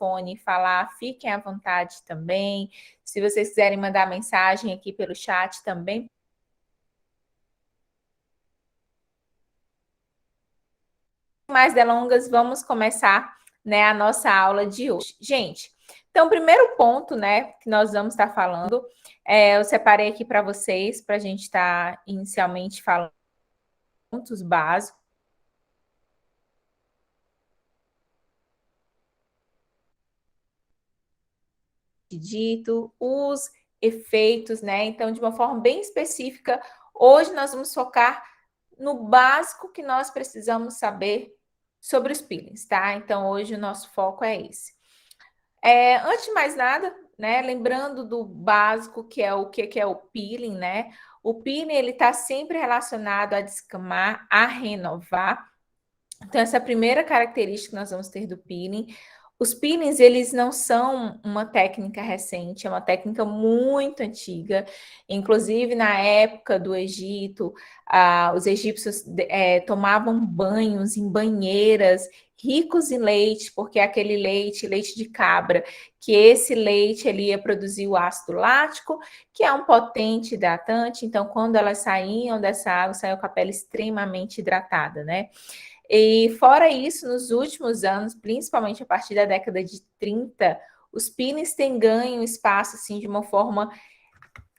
microfone e falar, fiquem à vontade também. Se vocês quiserem mandar mensagem aqui pelo chat também. Sem mais delongas, vamos começar, né, a nossa aula de hoje. Gente, então, o primeiro ponto, né, que nós vamos estar falando, eu separei aqui para vocês, para a gente estar inicialmente falando pontos básicos. Dito, os efeitos, né? Então, de uma forma bem específica, hoje nós vamos focar no básico que nós precisamos saber sobre os peelings, tá? Então, hoje o nosso foco é esse. Antes de mais nada, né? Lembrando do básico, que é o que é o peeling, né? O peeling, ele está sempre relacionado a descamar, a renovar. Então, essa é a primeira característica que nós vamos ter do peeling. Os peelings, eles não são uma técnica recente, é uma técnica muito antiga. Inclusive, na época do Egito, os egípcios tomavam banhos em banheiras ricos em leite, porque aquele leite de cabra, que esse leite ele ia produzir o ácido lático, que é um potente hidratante. Então, quando elas saíam dessa água, saíam com a pele extremamente hidratada, né? E fora isso, nos últimos anos, principalmente a partir da década de 30, os peelings têm ganho espaço assim, de uma forma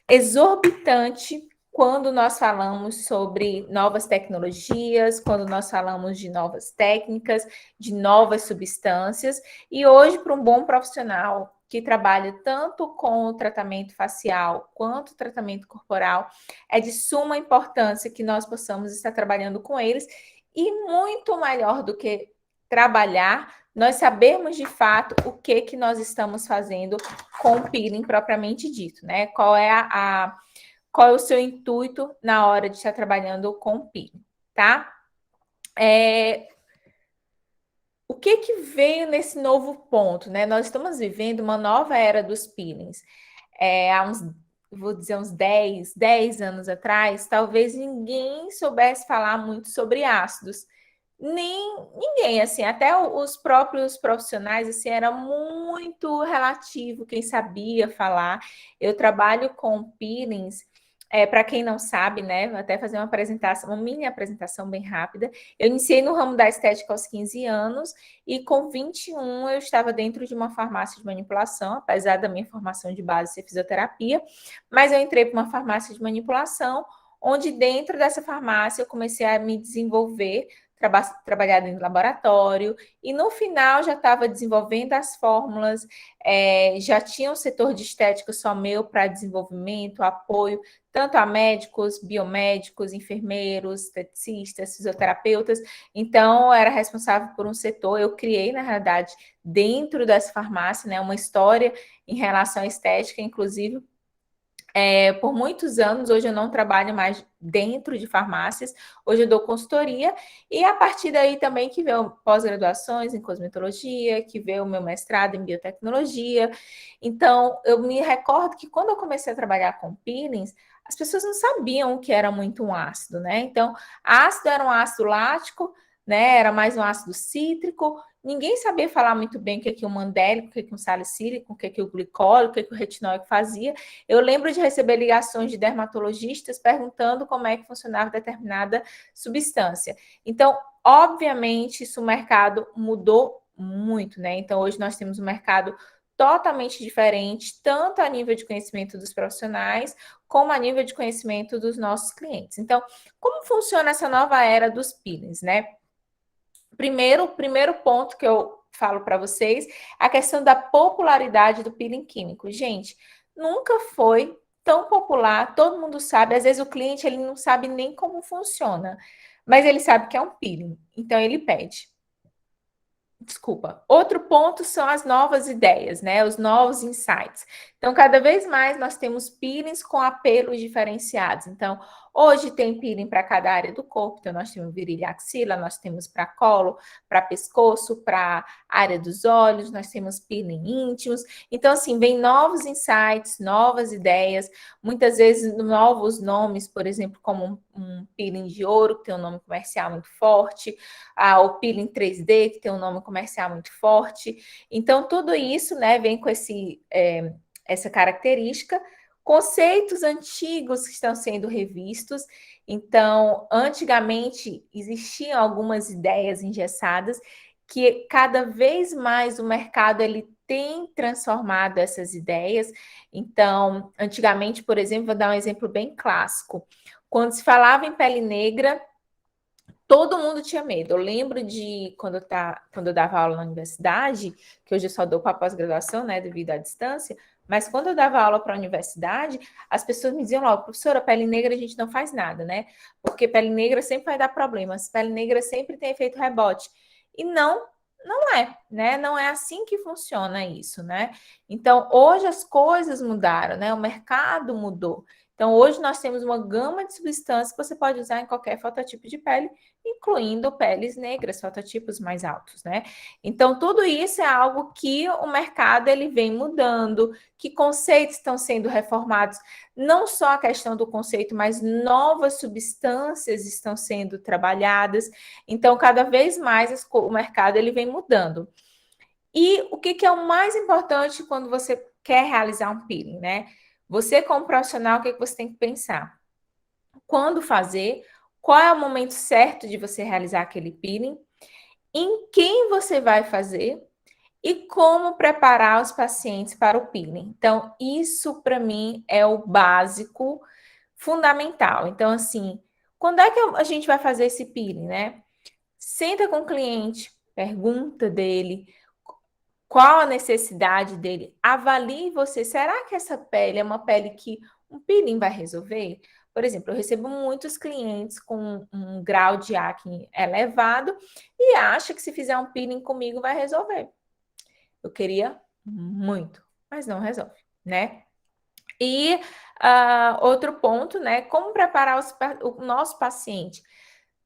exorbitante quando nós falamos sobre novas tecnologias, quando nós falamos de novas técnicas, de novas substâncias. E hoje, para um bom profissional que trabalha tanto com o tratamento facial quanto o tratamento corporal, é de suma importância que nós possamos estar trabalhando com eles. E muito melhor do que trabalhar, nós sabemos de fato o que nós estamos fazendo com o peeling propriamente dito, né? Qual é o seu intuito na hora de estar trabalhando com o peeling, tá? O que veio nesse novo ponto, né? Nós estamos vivendo uma nova era dos peelings. Há vou dizer, uns 10 anos atrás, talvez ninguém soubesse falar muito sobre ácidos. Ninguém, assim, até os próprios profissionais, assim, era muito relativo quem sabia falar. Eu trabalho com peelings, para quem não sabe, né, vou até fazer uma mini apresentação bem rápida. Eu iniciei no ramo da estética aos 15 anos e com 21 eu estava dentro de uma farmácia de manipulação, apesar da minha formação de base ser fisioterapia, mas eu entrei para uma farmácia de manipulação, onde dentro dessa farmácia eu comecei a me desenvolver, trabalhar dentro do laboratório, e no final já estava desenvolvendo as fórmulas, já tinha um setor de estética só meu para desenvolvimento, apoio, tanto a médicos, biomédicos, enfermeiros, esteticistas, fisioterapeutas. Então, eu era responsável por um setor, eu criei, na realidade, dentro dessa farmácia, né, uma história em relação à estética, inclusive, por muitos anos. Hoje eu não trabalho mais dentro de farmácias, hoje eu dou consultoria, e a partir daí também que veio pós-graduações em cosmetologia, que veio o meu mestrado em biotecnologia. Então, eu me recordo que quando eu comecei a trabalhar com peelings, as pessoas não sabiam o que era muito um ácido, né? Então, ácido era um ácido lático, né? Era mais um ácido cítrico. Ninguém sabia falar muito bem o que é um mandélico, o que é um salicílico, o que é o glicol, o que é o retinóico fazia. Eu lembro de receber ligações de dermatologistas perguntando como é que funcionava determinada substância. Então, obviamente, isso o mercado mudou muito, né? Então, hoje nós temos um mercado totalmente diferente, tanto a nível de conhecimento dos profissionais, como a nível de conhecimento dos nossos clientes. Então, como funciona essa nova era dos peelings, né? Primeiro ponto que eu falo para vocês, a questão da popularidade do peeling químico. Gente, nunca foi tão popular, todo mundo sabe, às vezes o cliente ele não sabe nem como funciona, mas ele sabe que é um peeling, então ele pede. Desculpa. Outro ponto são as novas ideias, né? Os novos insights. Então, cada vez mais nós temos peelings com apelos diferenciados. Então, Hoje tem peeling para cada área do corpo, então nós temos virilha, axila, nós temos para colo, para pescoço, para área dos olhos, nós temos peeling íntimos. Então, assim, vem novos insights, novas ideias, muitas vezes novos nomes, por exemplo, como um peeling de ouro, que tem um nome comercial muito forte, o peeling 3D, que tem um nome comercial muito forte. Então, tudo isso, né, vem com essa característica. Conceitos antigos que estão sendo revistos. Então, antigamente existiam algumas ideias engessadas que cada vez mais o mercado ele tem transformado essas ideias. Então, antigamente, por exemplo, vou dar um exemplo bem clássico. Quando se falava em pele negra, todo mundo tinha medo. Eu lembro de quando eu dava aula na universidade, que hoje eu só dou para pós-graduação, né, devido à distância, mas quando eu dava aula para a universidade, as pessoas me diziam logo, professora, pele negra a gente não faz nada, né? Porque pele negra sempre vai dar problemas, pele negra sempre tem efeito rebote. E não é, né? Não é assim que funciona isso, né? Então, hoje as coisas mudaram, né? O mercado mudou. Então, hoje nós temos uma gama de substâncias que você pode usar em qualquer fototipo de pele, incluindo peles negras, fototipos mais altos, né? Então, tudo isso é algo que o mercado ele vem mudando, que conceitos estão sendo reformados, não só a questão do conceito, mas novas substâncias estão sendo trabalhadas. Então, cada vez mais o mercado ele vem mudando. E o que é o mais importante quando você quer realizar um peeling, né? Você, como profissional, o que você tem que pensar? Quando fazer? Qual é o momento certo de você realizar aquele peeling? Em quem você vai fazer? E como preparar os pacientes para o peeling? Então, isso para mim é o básico, fundamental. Então, assim, quando é que a gente vai fazer esse peeling, né? Senta com o cliente, pergunta dele qual a necessidade dele, avalie você. Será que essa pele é uma pele que um peeling vai resolver? Por exemplo, eu recebo muitos clientes com um grau de acne elevado e acha que se fizer um peeling comigo vai resolver. Eu queria muito, mas não resolve, né? E outro ponto, né? Como preparar o nosso paciente?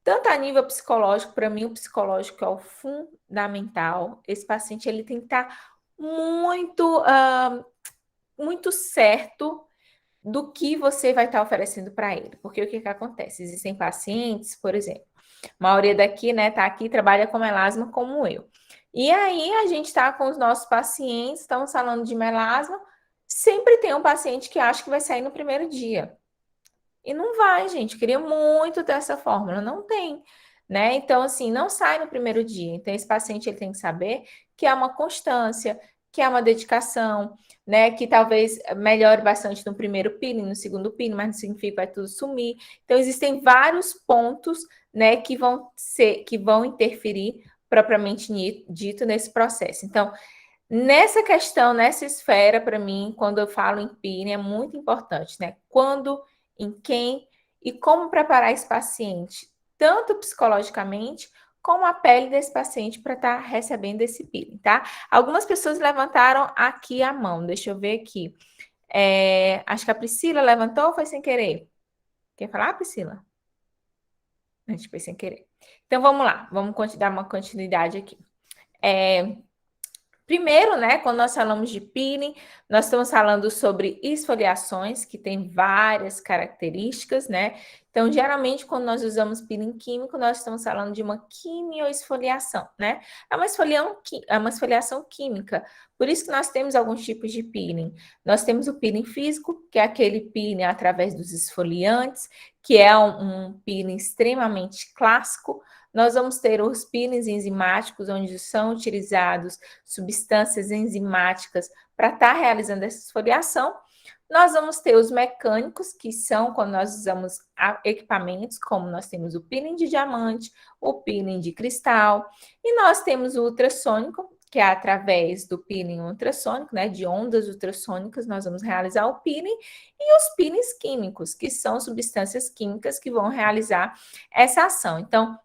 Tanto a nível psicológico, para mim o psicológico é o fundamental. Esse paciente ele tem que estar muito certo do que você vai estar oferecendo para ele. Porque o que acontece? Existem pacientes, por exemplo, a maioria daqui, né, tá aqui, trabalha com melasma como eu. E aí a gente está com os nossos pacientes, estamos falando de melasma, sempre tem um paciente que acha que vai sair no primeiro dia. E não vai, gente. Queria muito ter essa fórmula, não tem, né? Então, assim, não sai no primeiro dia. Então, esse paciente ele tem que saber que é uma constância, que é uma dedicação, né? Que talvez melhore bastante no primeiro peeling, no segundo peeling, mas não significa que vai tudo sumir. Então, existem vários pontos, né, que vão interferir propriamente dito nesse processo. Então, nessa questão, nessa esfera, para mim, quando eu falo em peeling, é muito importante, né? Quando, em quem e como preparar esse paciente, tanto psicologicamente, como a pele desse paciente para estar recebendo esse peeling, tá? Algumas pessoas levantaram aqui a mão, deixa eu ver aqui. Acho que a Priscila levantou ou foi sem querer? Quer falar, Priscila? A gente foi sem querer. Então, vamos lá, vamos dar uma continuidade aqui. Primeiro, né, quando nós falamos de peeling, nós estamos falando sobre esfoliações, que tem várias características, né? Então, geralmente, quando nós usamos peeling químico, nós estamos falando de uma quimioesfoliação, né? É uma esfoliação química. Por isso que nós temos alguns tipos de peeling. Nós temos o peeling físico, que é aquele peeling através dos esfoliantes, que é um peeling extremamente clássico. Nós vamos ter os peelings enzimáticos, onde são utilizados substâncias enzimáticas para estar realizando essa esfoliação. Nós vamos ter os mecânicos, que são quando nós usamos equipamentos, como nós temos o peeling de diamante, o peeling de cristal, e nós temos o ultrassônico, que é através do peeling ultrassônico, né, de ondas ultrassônicas, nós vamos realizar o peeling, e os peelings químicos, que são substâncias químicas que vão realizar essa ação. Então,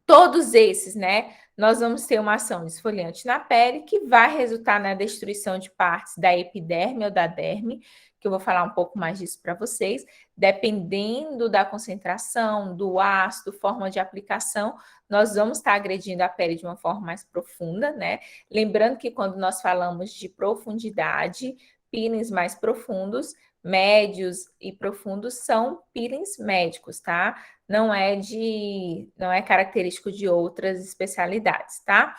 todos esses, né, nós vamos ter uma ação esfoliante na pele que vai resultar na destruição de partes da epiderme ou da derme, que eu vou falar um pouco mais disso para vocês, dependendo da concentração, do ácido, forma de aplicação, nós vamos estar agredindo a pele de uma forma mais profunda, né? Lembrando que quando nós falamos de profundidade, peelings mais profundos, médios e profundos são peelings médicos, tá? Não é característico de outras especialidades, tá?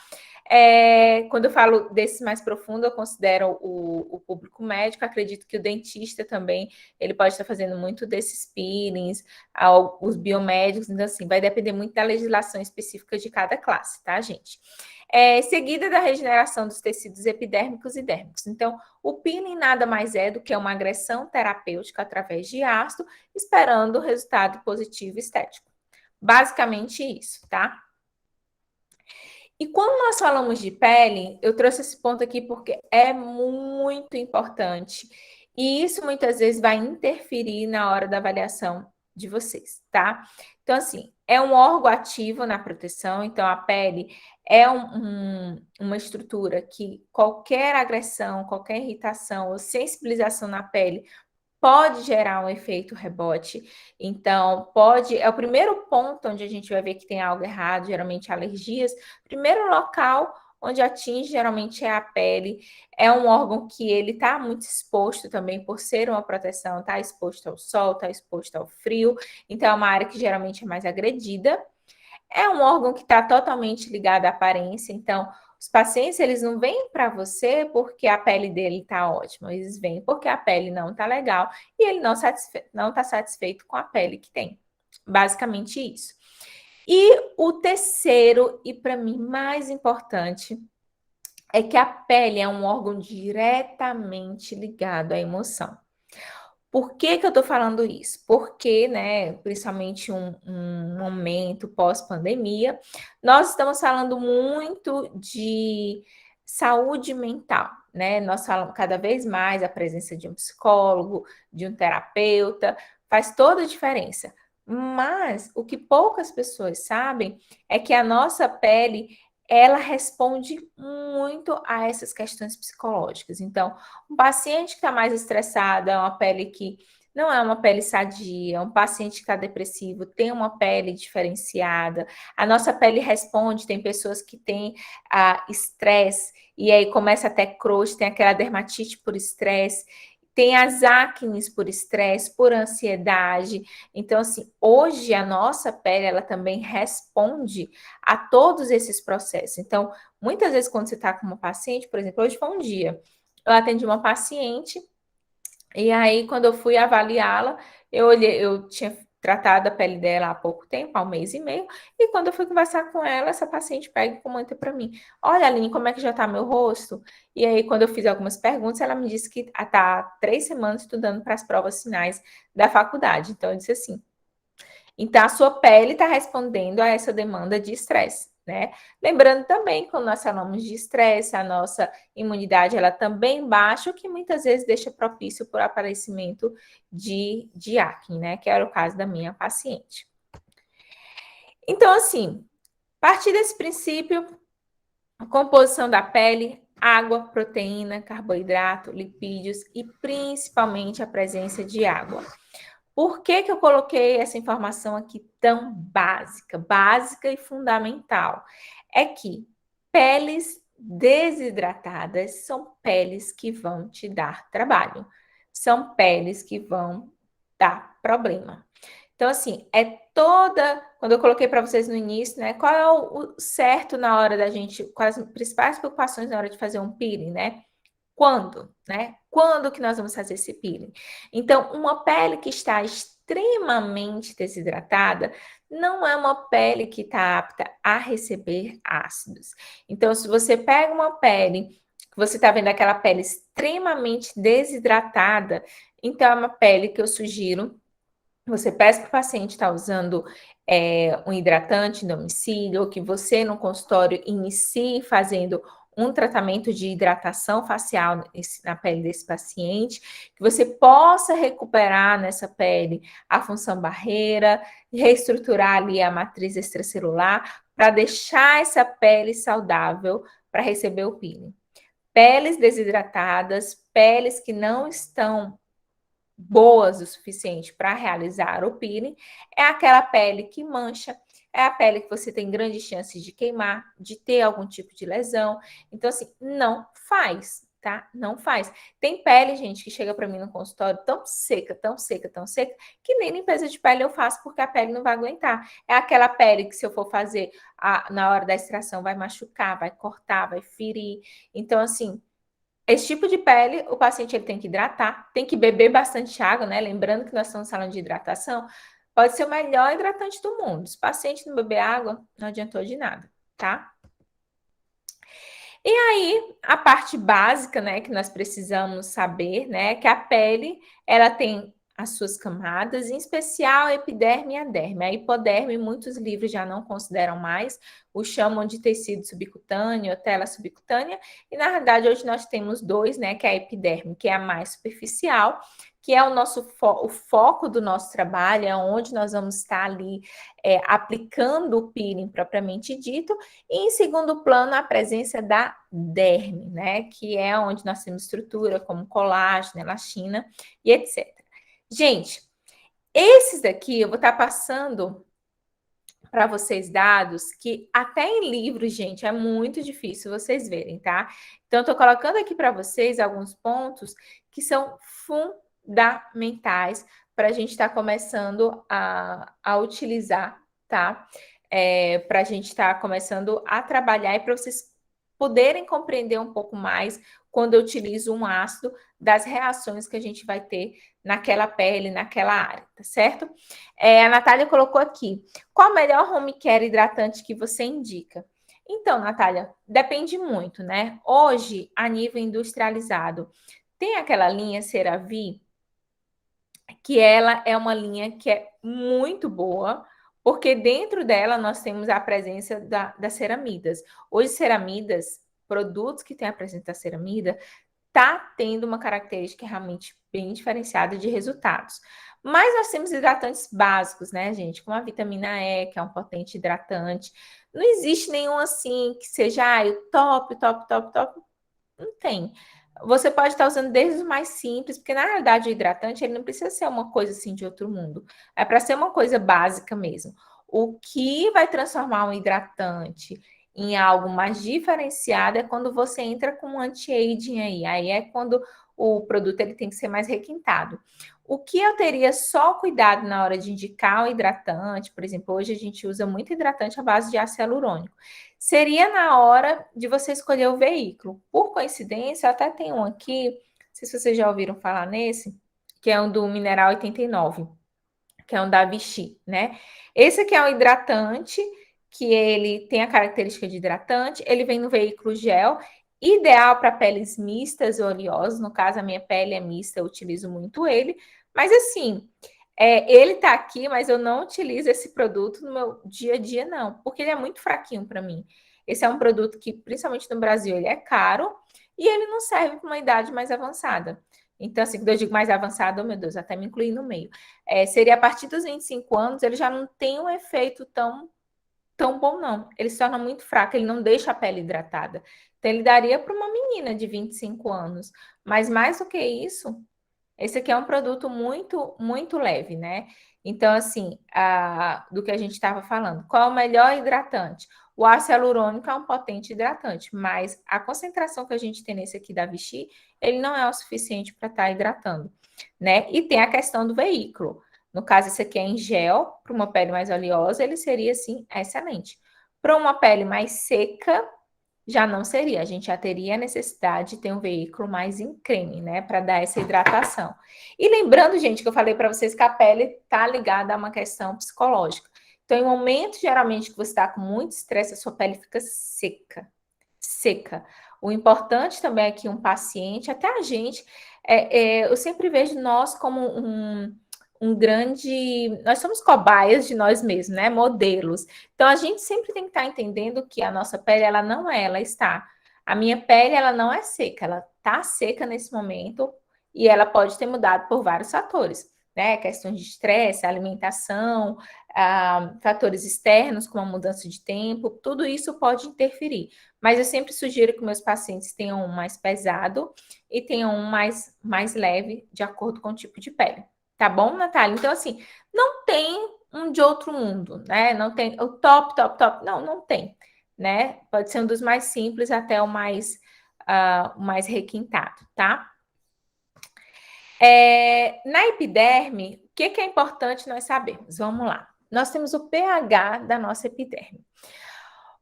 Quando eu falo desse mais profundo, eu considero o público médico, acredito que o dentista também, ele pode estar fazendo muito desses peelings, os biomédicos, então assim, vai depender muito da legislação específica de cada classe, tá, gente? Seguida da regeneração dos tecidos epidérmicos e dérmicos. Então, o peeling nada mais é do que uma agressão terapêutica através de ácido, esperando resultado positivo estético. Basicamente isso, tá? E quando nós falamos de pele, eu trouxe esse ponto aqui porque é muito importante. E isso muitas vezes vai interferir na hora da avaliação de vocês, tá? Então, assim, é um órgão ativo na proteção, então a pele é uma estrutura que qualquer agressão, qualquer irritação ou sensibilização na pele pode gerar um efeito rebote. Então, é o primeiro ponto onde a gente vai ver que tem algo errado, geralmente alergias. Primeiro local onde atinge geralmente é a pele. É um órgão que ele está muito exposto também por ser uma proteção, está exposto ao sol, está exposto ao frio. Então, é uma área que geralmente é mais agredida. É um órgão que está totalmente ligado à aparência, então os pacientes eles não vêm para você porque a pele dele está ótima, eles vêm porque a pele não está legal e ele não está satisfeito com a pele que tem. Basicamente isso. E o terceiro, e para mim mais importante, é que a pele é um órgão diretamente ligado à emoção. Por que que eu estou falando isso? Porque, né, principalmente um momento pós-pandemia, nós estamos falando muito de saúde mental, né? Nós falamos cada vez mais a presença de um psicólogo, de um terapeuta, faz toda a diferença. Mas o que poucas pessoas sabem é que a nossa pele ela responde muito a essas questões psicológicas. Então, um paciente que está mais estressado, é uma pele que não é uma pele sadia, um paciente que está depressivo tem uma pele diferenciada. A nossa pele responde, tem pessoas que têm estresse, e aí começa até crosta, tem aquela dermatite por estresse, tem as acnes por estresse, por ansiedade. Então, assim, hoje a nossa pele, ela também responde a todos esses processos. Então, muitas vezes quando você está com uma paciente, por exemplo, hoje foi um dia, eu atendi uma paciente e aí, quando eu fui avaliá-la, eu tinha tratado a pele dela há pouco tempo, há um mês e meio, e quando eu fui conversar com ela, essa paciente pega e comenta para mim: Olha, Aline, como é que já está meu rosto? E aí, quando eu fiz algumas perguntas, ela me disse que está há 3 semanas estudando para as provas finais da faculdade. Então, eu disse assim: então, a sua pele está respondendo a essa demanda de estresse, né? Lembrando também, quando nós falamos de estresse, a nossa imunidade ela também baixa, o que muitas vezes deixa propício por aparecimento de acne, né? Que era o caso da minha paciente. Então, assim, a partir desse princípio, a composição da pele, água, proteína, carboidrato, lipídios e principalmente a presença de água. Por que que eu coloquei essa informação aqui tão básica e fundamental? É que peles desidratadas são peles que vão te dar trabalho, são peles que vão dar problema. Então, assim, quando eu coloquei para vocês no início, né? Qual é o certo na hora da gente, quais as principais preocupações na hora de fazer um peeling, né? Quando, né? Quando que nós vamos fazer esse peeling? Então, uma pele que está extremamente desidratada não é uma pele que está apta a receber ácidos. Então, se você pega uma pele, que você está vendo aquela pele extremamente desidratada, então é uma pele que eu sugiro você peça para o paciente estar usando um hidratante em domicílio, ou que você no consultório inicie fazendo um tratamento de hidratação facial na pele desse paciente, que você possa recuperar nessa pele a função barreira, reestruturar ali a matriz extracelular, para deixar essa pele saudável para receber o peeling. Peles desidratadas, peles que não estão boas o suficiente para realizar o peeling, é aquela pele que mancha, é a pele que você tem grandes chances de queimar, de ter algum tipo de lesão. Então, assim, não faz, tá? Não faz. Tem pele, gente, que chega para mim no consultório tão seca, tão seca, tão seca, que nem limpeza de pele eu faço porque a pele não vai aguentar. É aquela pele que, se eu for fazer na hora da extração, vai machucar, vai cortar, vai ferir. Então, assim, esse tipo de pele, o paciente ele tem que hidratar, tem que beber bastante água, né? Lembrando que nós estamos falando de hidratação, pode ser o melhor hidratante do mundo. Se o paciente não beber água, não adiantou de nada, tá? E aí, a parte básica, né, que nós precisamos saber, né, é que a pele, ela tem as suas camadas, em especial a epiderme e a derme. A hipoderme, muitos livros já não consideram mais, o chamam de tecido subcutâneo, ou tela subcutânea, e na verdade hoje nós temos dois, né, que é a epiderme, que é a mais superficial, que é o nosso o foco do nosso trabalho, é onde nós vamos estar ali aplicando o peeling propriamente dito, e em segundo plano, a presença da derme, né? Que é onde nós temos estrutura como colágeno, elastina e etc. Gente, esses daqui eu vou estar passando para vocês dados que até em livros, gente, é muito difícil vocês verem, tá? Então, eu tô colocando aqui para vocês alguns pontos que são fundamentais para a gente estar começando a utilizar, tá? Para a gente estar começando a trabalhar e para vocês poderem compreender um pouco mais quando eu utilizo um ácido das reações que a gente vai ter naquela pele, naquela área, tá certo? A Natália colocou aqui, qual o melhor home care hidratante que você indica? Então, Natália, depende muito, né? Hoje, a nível industrializado, tem aquela linha CeraVe, que ela é uma linha que é muito boa, porque dentro dela nós temos a presença das ceramidas. Hoje, ceramidas, produtos que têm a presença da ceramida, tá tendo uma característica realmente bem diferenciada de resultados. Mas nós temos hidratantes básicos, né, gente? Como a vitamina E, que é um potente hidratante. Não existe nenhum assim que seja o top, top, top, top. Não tem. Você pode estar usando desde os mais simples, porque na realidade o hidratante ele não precisa ser uma coisa assim de outro mundo. É para ser uma coisa básica mesmo. O que vai transformar um hidratante em algo mais diferenciado é quando você entra com um anti-aging aí. Aí é quando o produto ele tem que ser mais requintado. O que eu teria só cuidado na hora de indicar o hidratante, por exemplo, hoje a gente usa muito hidratante à base de ácido hialurônico, seria na hora de você escolher o veículo. Por coincidência, eu até tenho um aqui, não sei se vocês já ouviram falar nesse, que é um do Mineral 89, que é um da Vichy, né? Esse aqui é um hidratante, que ele tem a característica de hidratante, ele vem no veículo gel, ideal para peles mistas ou oleosas, no caso a minha pele é mista, eu utilizo muito ele, mas assim, ele tá aqui, mas eu não utilizo esse produto no meu dia a dia, não, porque ele é muito fraquinho para mim. Esse é um produto que, principalmente no Brasil, ele é caro e ele não serve para uma idade mais avançada. Então, assim, quando eu digo mais avançada, oh, meu Deus, até me incluí no meio. Seria a partir dos 25 anos, ele já não tem um efeito tão bom, não. Ele se torna muito fraco, ele não deixa a pele hidratada. Então, ele daria para uma menina de 25 anos. Mas mais do que isso, esse aqui é um produto muito, muito leve, né? Então, assim, do que a gente estava falando, qual é o melhor hidratante? O ácido hialurônico é um potente hidratante, mas a concentração que a gente tem nesse aqui da Vichy, ele não é o suficiente para estar hidratando, né? E tem a questão do veículo. No caso, esse aqui é em gel, para uma pele mais oleosa, ele seria, assim, excelente. Para uma pele mais seca, já não seria, a gente já teria a necessidade de ter um veículo mais em creme, né, para dar essa hidratação. E lembrando, gente, que eu falei para vocês que a pele está ligada a uma questão psicológica. Então, em momentos, geralmente, que você está com muito estresse, a sua pele fica seca, seca. O importante também é que um paciente, até a gente, eu sempre vejo nós como um grande. Nós somos cobaias de nós mesmos, né? Modelos. Então, a gente sempre tem que estar entendendo que a nossa pele, ela não é, ela está. A minha pele, ela não é seca, ela está seca nesse momento e ela pode ter mudado por vários fatores. né? Questões de estresse, alimentação, fatores externos, como a mudança de tempo, tudo isso pode interferir. Mas eu sempre sugiro que meus pacientes tenham um mais pesado e tenham um mais leve, de acordo com o tipo de pele. Tá bom, Natália? Então, assim, não tem um de outro mundo, né? Não tem o top, top, top. Não, não tem, né? Pode ser um dos mais simples até o mais requintado, tá? Na epiderme, o que é importante nós sabermos? Vamos lá. Nós temos o pH da nossa epiderme.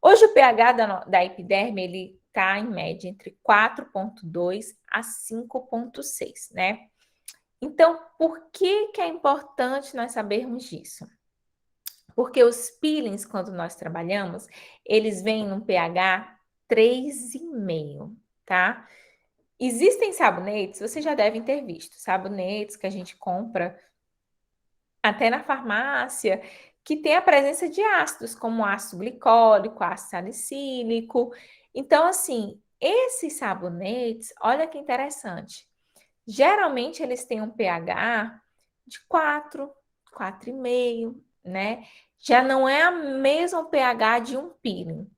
Hoje o pH da epiderme, ele está em média entre 4,2 a 5,6, né? Então, por que é importante nós sabermos disso? Porque os peelings, quando nós trabalhamos, eles vêm num pH 3,5, tá? Existem sabonetes, vocês já devem ter visto, sabonetes que a gente compra até na farmácia, que tem a presença de ácidos, como ácido glicólico, ácido salicílico. Então, assim, esses sabonetes, olha que interessante, geralmente eles têm um pH de 4, 4,5, né? Já não é a mesma pH de um peeling.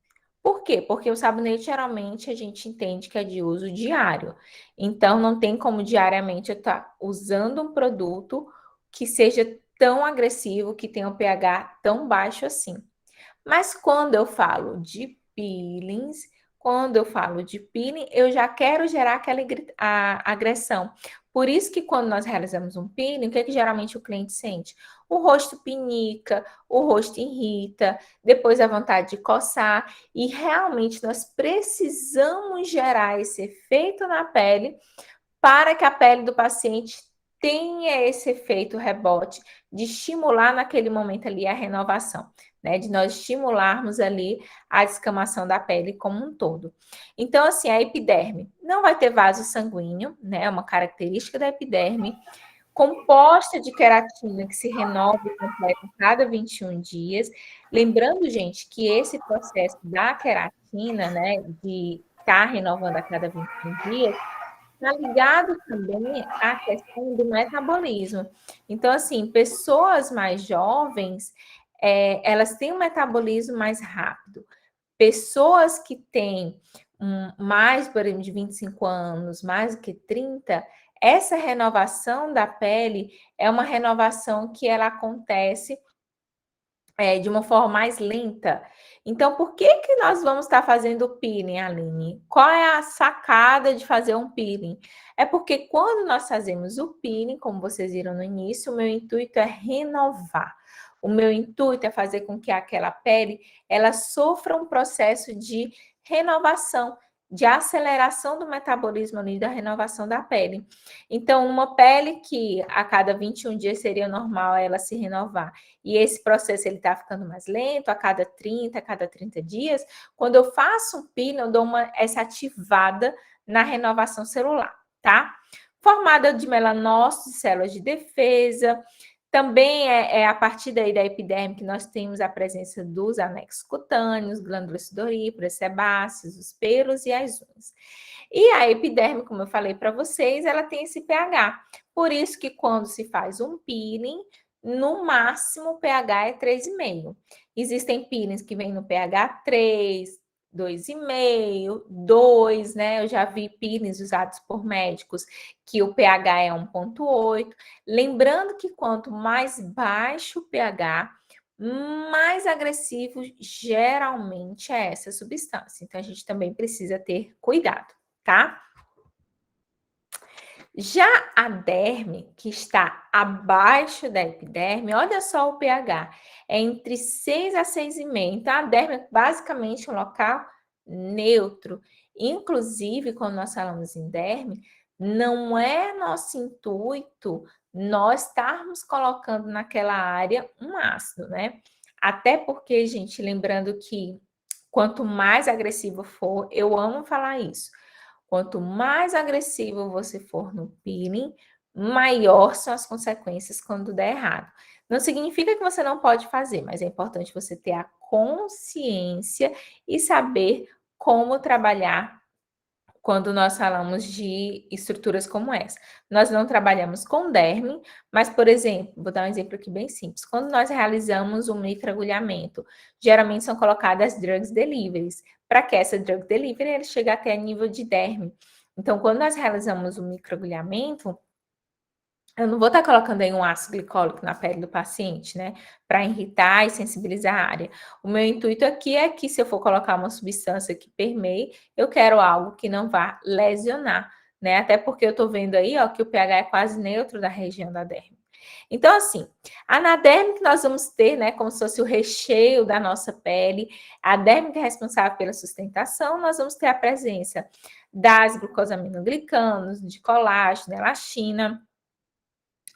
Por quê? Porque o sabonete geralmente a gente entende que é de uso diário. Então não tem como diariamente eu estar usando um produto que seja tão agressivo, que tenha um pH tão baixo assim. Mas quando eu falo de peelings, quando eu falo de peeling, eu já quero gerar aquela agressão. Por isso que quando nós realizamos um peeling, o que geralmente o cliente sente? O rosto pinica, o rosto irrita, depois a vontade de coçar, e realmente nós precisamos gerar esse efeito na pele para que a pele do paciente tenha esse efeito rebote de estimular naquele momento ali a renovação, né? De nós estimularmos ali a descamação da pele como um todo. Então, assim, a epiderme não vai ter vaso sanguíneo, né? É uma característica da epiderme, composta de queratina que se renova e completa a cada 21 dias. Lembrando, gente, que esse processo da queratina, né, de estar renovando a cada 21 dias, está ligado também à questão do metabolismo. Então, assim, pessoas mais jovens, elas têm um metabolismo mais rápido. Pessoas que têm mais, por exemplo, de 25 anos, mais do que 30, essa renovação da pele é uma renovação que ela acontece de uma forma mais lenta. Então, por que que nós vamos estar fazendo peeling, Aline? Qual é a sacada de fazer um peeling? É porque quando nós fazemos o peeling, como vocês viram no início, o meu intuito é renovar. O meu intuito é fazer com que aquela pele ela sofra um processo de renovação, de aceleração do metabolismo ali, da renovação da pele. Então, uma pele que a cada 21 dias seria normal ela se renovar, e esse processo ele está ficando mais lento, a cada 30 dias, quando eu faço um peeling, eu dou essa ativada na renovação celular, tá? Formada de melanócitos, células de defesa, também é a partir daí da epiderme que nós temos a presença dos anexos cutâneos, glândulas sudoríparas, sebáceos, os pelos e as unhas. E a epiderme, como eu falei para vocês, ela tem esse pH. Por isso que quando se faz um peeling, no máximo o pH é 3,5. Existem peelings que vêm no pH 3, 2,5, 2, né? Eu já vi peelings usados por médicos que o pH é 1,8. Lembrando que quanto mais baixo o pH, mais agressivo geralmente é essa substância. Então a gente também precisa ter cuidado, tá? Já a derme, que está abaixo da epiderme, olha só o pH, é entre 6 a 6,5. Então, a derme é basicamente um local neutro. Inclusive, quando nós falamos em derme, não é nosso intuito nós estarmos colocando naquela área um ácido, né? Até porque, gente, lembrando que quanto mais agressivo for, eu amo falar isso. Quanto mais agressivo você for no peeling, maior são as consequências quando der errado. Não significa que você não pode fazer, mas é importante você ter a consciência e saber como trabalhar quando nós falamos de estruturas como essa. Nós não trabalhamos com derme, mas, por exemplo, vou dar um exemplo aqui bem simples. Quando nós realizamos um microagulhamento, geralmente são colocadas drugs deliveries, para que essa drug delivery ele chegue até nível de derme. Então, quando nós realizamos um microagulhamento, eu não vou estar colocando aí um ácido glicólico na pele do paciente, né? Para irritar e sensibilizar a área. O meu intuito aqui é que, se eu for colocar uma substância que permeie, eu quero algo que não vá lesionar, né? Até porque eu estou vendo aí, ó, que o pH é quase neutro da região da derme. Então, assim, a anaderme que nós vamos ter, né, como se fosse o recheio da nossa pele, a derme que é responsável pela sustentação, nós vamos ter a presença das glucosaminoglicanos, de colágeno, elastina,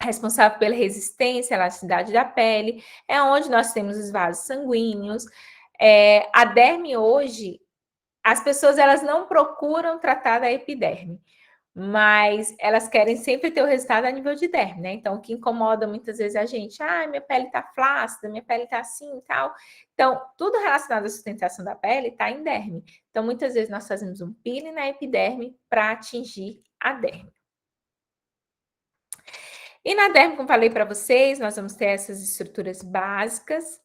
responsável pela resistência, elasticidade da pele, é onde nós temos os vasos sanguíneos. A derme hoje, as pessoas elas não procuram tratar da epiderme, mas elas querem sempre ter o resultado a nível de derme, né? Então, o que incomoda muitas vezes a gente, minha pele tá flácida, minha pele tá assim e tal. Então, tudo relacionado à sustentação da pele tá em derme. Então, muitas vezes nós fazemos um peeling na epiderme para atingir a derme. E na derme, como falei para vocês, nós vamos ter essas estruturas básicas.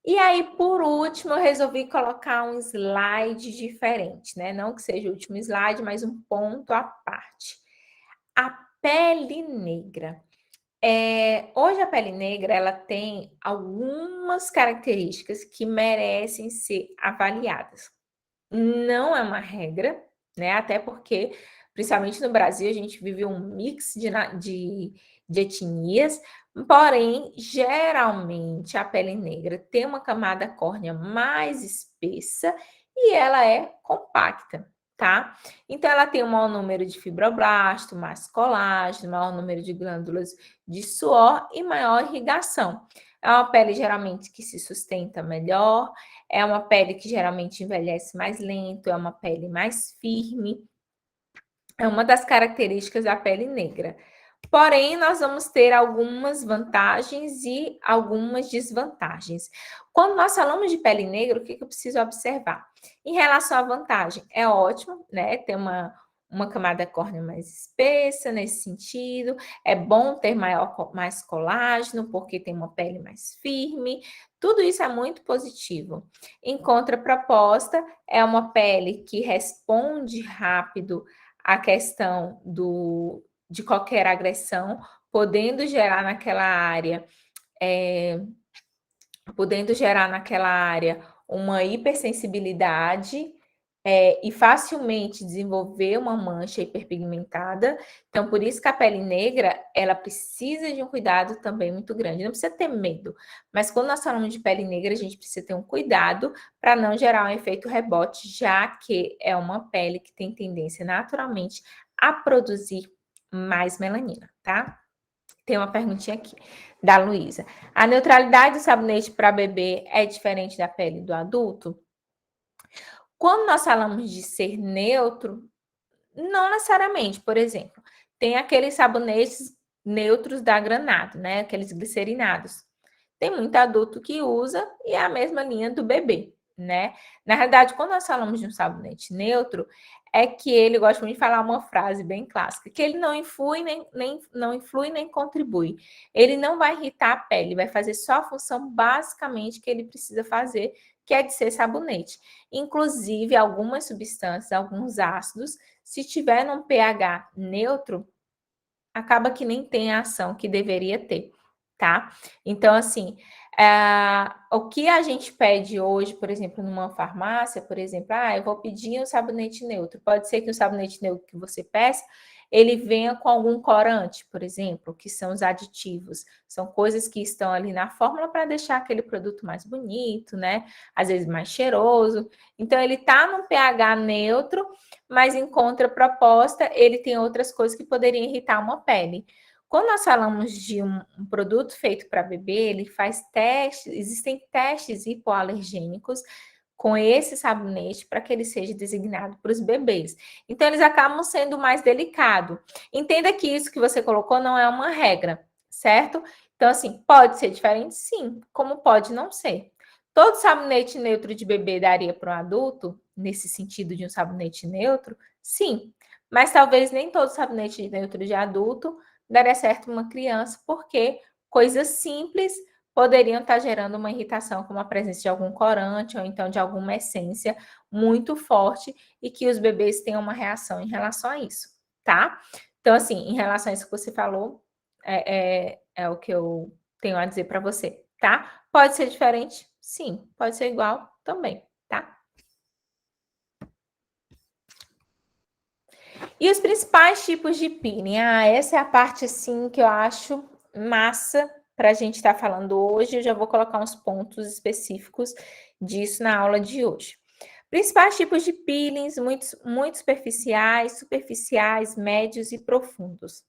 E aí, por último, eu resolvi colocar um slide diferente, né? Não que seja o último slide, mas um ponto à parte. A pele negra. Hoje a pele negra ela tem algumas características que merecem ser avaliadas. Não é uma regra, né? Até porque, principalmente no Brasil, a gente vive um mix de etnias, porém, geralmente a pele negra tem uma camada córnea mais espessa e ela é compacta, tá? Então, ela tem um maior número de fibroblasto, mais colágeno, maior número de glândulas de suor e maior irrigação. É uma pele geralmente que se sustenta melhor, é uma pele que geralmente envelhece mais lento, é uma pele mais firme. É uma das características da pele negra. Porém, nós vamos ter algumas vantagens e algumas desvantagens. Quando nós falamos de pele negra, o que eu preciso observar? Em relação à vantagem, é ótimo, né? Ter uma camada córnea mais espessa nesse sentido. É bom ter mais colágeno, porque tem uma pele mais firme. Tudo isso é muito positivo. Em contraproposta, é uma pele que responde rápido à questão de qualquer agressão, podendo gerar naquela área, uma hipersensibilidade, e facilmente desenvolver uma mancha hiperpigmentada. Então, por isso que a pele negra, ela precisa de um cuidado também muito grande. Não precisa ter medo, mas quando nós falamos de pele negra, a gente precisa ter um cuidado para não gerar um efeito rebote, já que é uma pele que tem tendência naturalmente a produzir mais melanina, tá? Tem uma perguntinha aqui da Luísa. A neutralidade do sabonete para bebê é diferente da pele do adulto? Quando nós falamos de ser neutro, não necessariamente. Por exemplo, tem aqueles sabonetes neutros da Granado, né? Aqueles glicerinados. Tem muito adulto que usa e é a mesma linha do bebê, né? Na realidade, quando nós falamos de um sabonete neutro, é que ele, gosta muito de falar uma frase bem clássica, que ele não influi não influi nem contribui. Ele não vai irritar a pele, vai fazer só a função basicamente que ele precisa fazer, que é de ser sabonete. Inclusive, algumas substâncias, alguns ácidos, se tiver num pH neutro, acaba que nem tem a ação que deveria ter, tá? Então, assim, o que a gente pede hoje, por exemplo, numa farmácia, por exemplo, eu vou pedir um sabonete neutro. Pode ser que o sabonete neutro que você peça, ele venha com algum corante, por exemplo, que são os aditivos. São coisas que estão ali na fórmula para deixar aquele produto mais bonito, né? Às vezes mais cheiroso. Então, ele tá num pH neutro, mas em contraproposta, ele tem outras coisas que poderiam irritar uma pele. Quando nós falamos de um produto feito para bebê, ele faz testes, existem testes hipoalergênicos com esse sabonete para que ele seja designado para os bebês. Então, eles acabam sendo mais delicados. Entenda que isso que você colocou não é uma regra, certo? Então, assim, pode ser diferente? Sim, como pode não ser. Todo sabonete neutro de bebê daria para um adulto, nesse sentido de um sabonete neutro? Sim, mas talvez nem todo sabonete neutro de adulto daria certo em uma criança, porque coisas simples poderiam estar gerando uma irritação, como a presença de algum corante ou então de alguma essência muito forte e que os bebês tenham uma reação em relação a isso, tá? Então, assim, em relação a isso que você falou, é o que eu tenho a dizer para você, tá? Pode ser diferente? Sim. Pode ser igual? Também, tá? E os principais tipos de peeling? Ah, essa é a parte assim que eu acho massa para a gente estar falando hoje. Eu já vou colocar uns pontos específicos disso na aula de hoje. Principais tipos de peelings, muito superficiais, médios e profundos.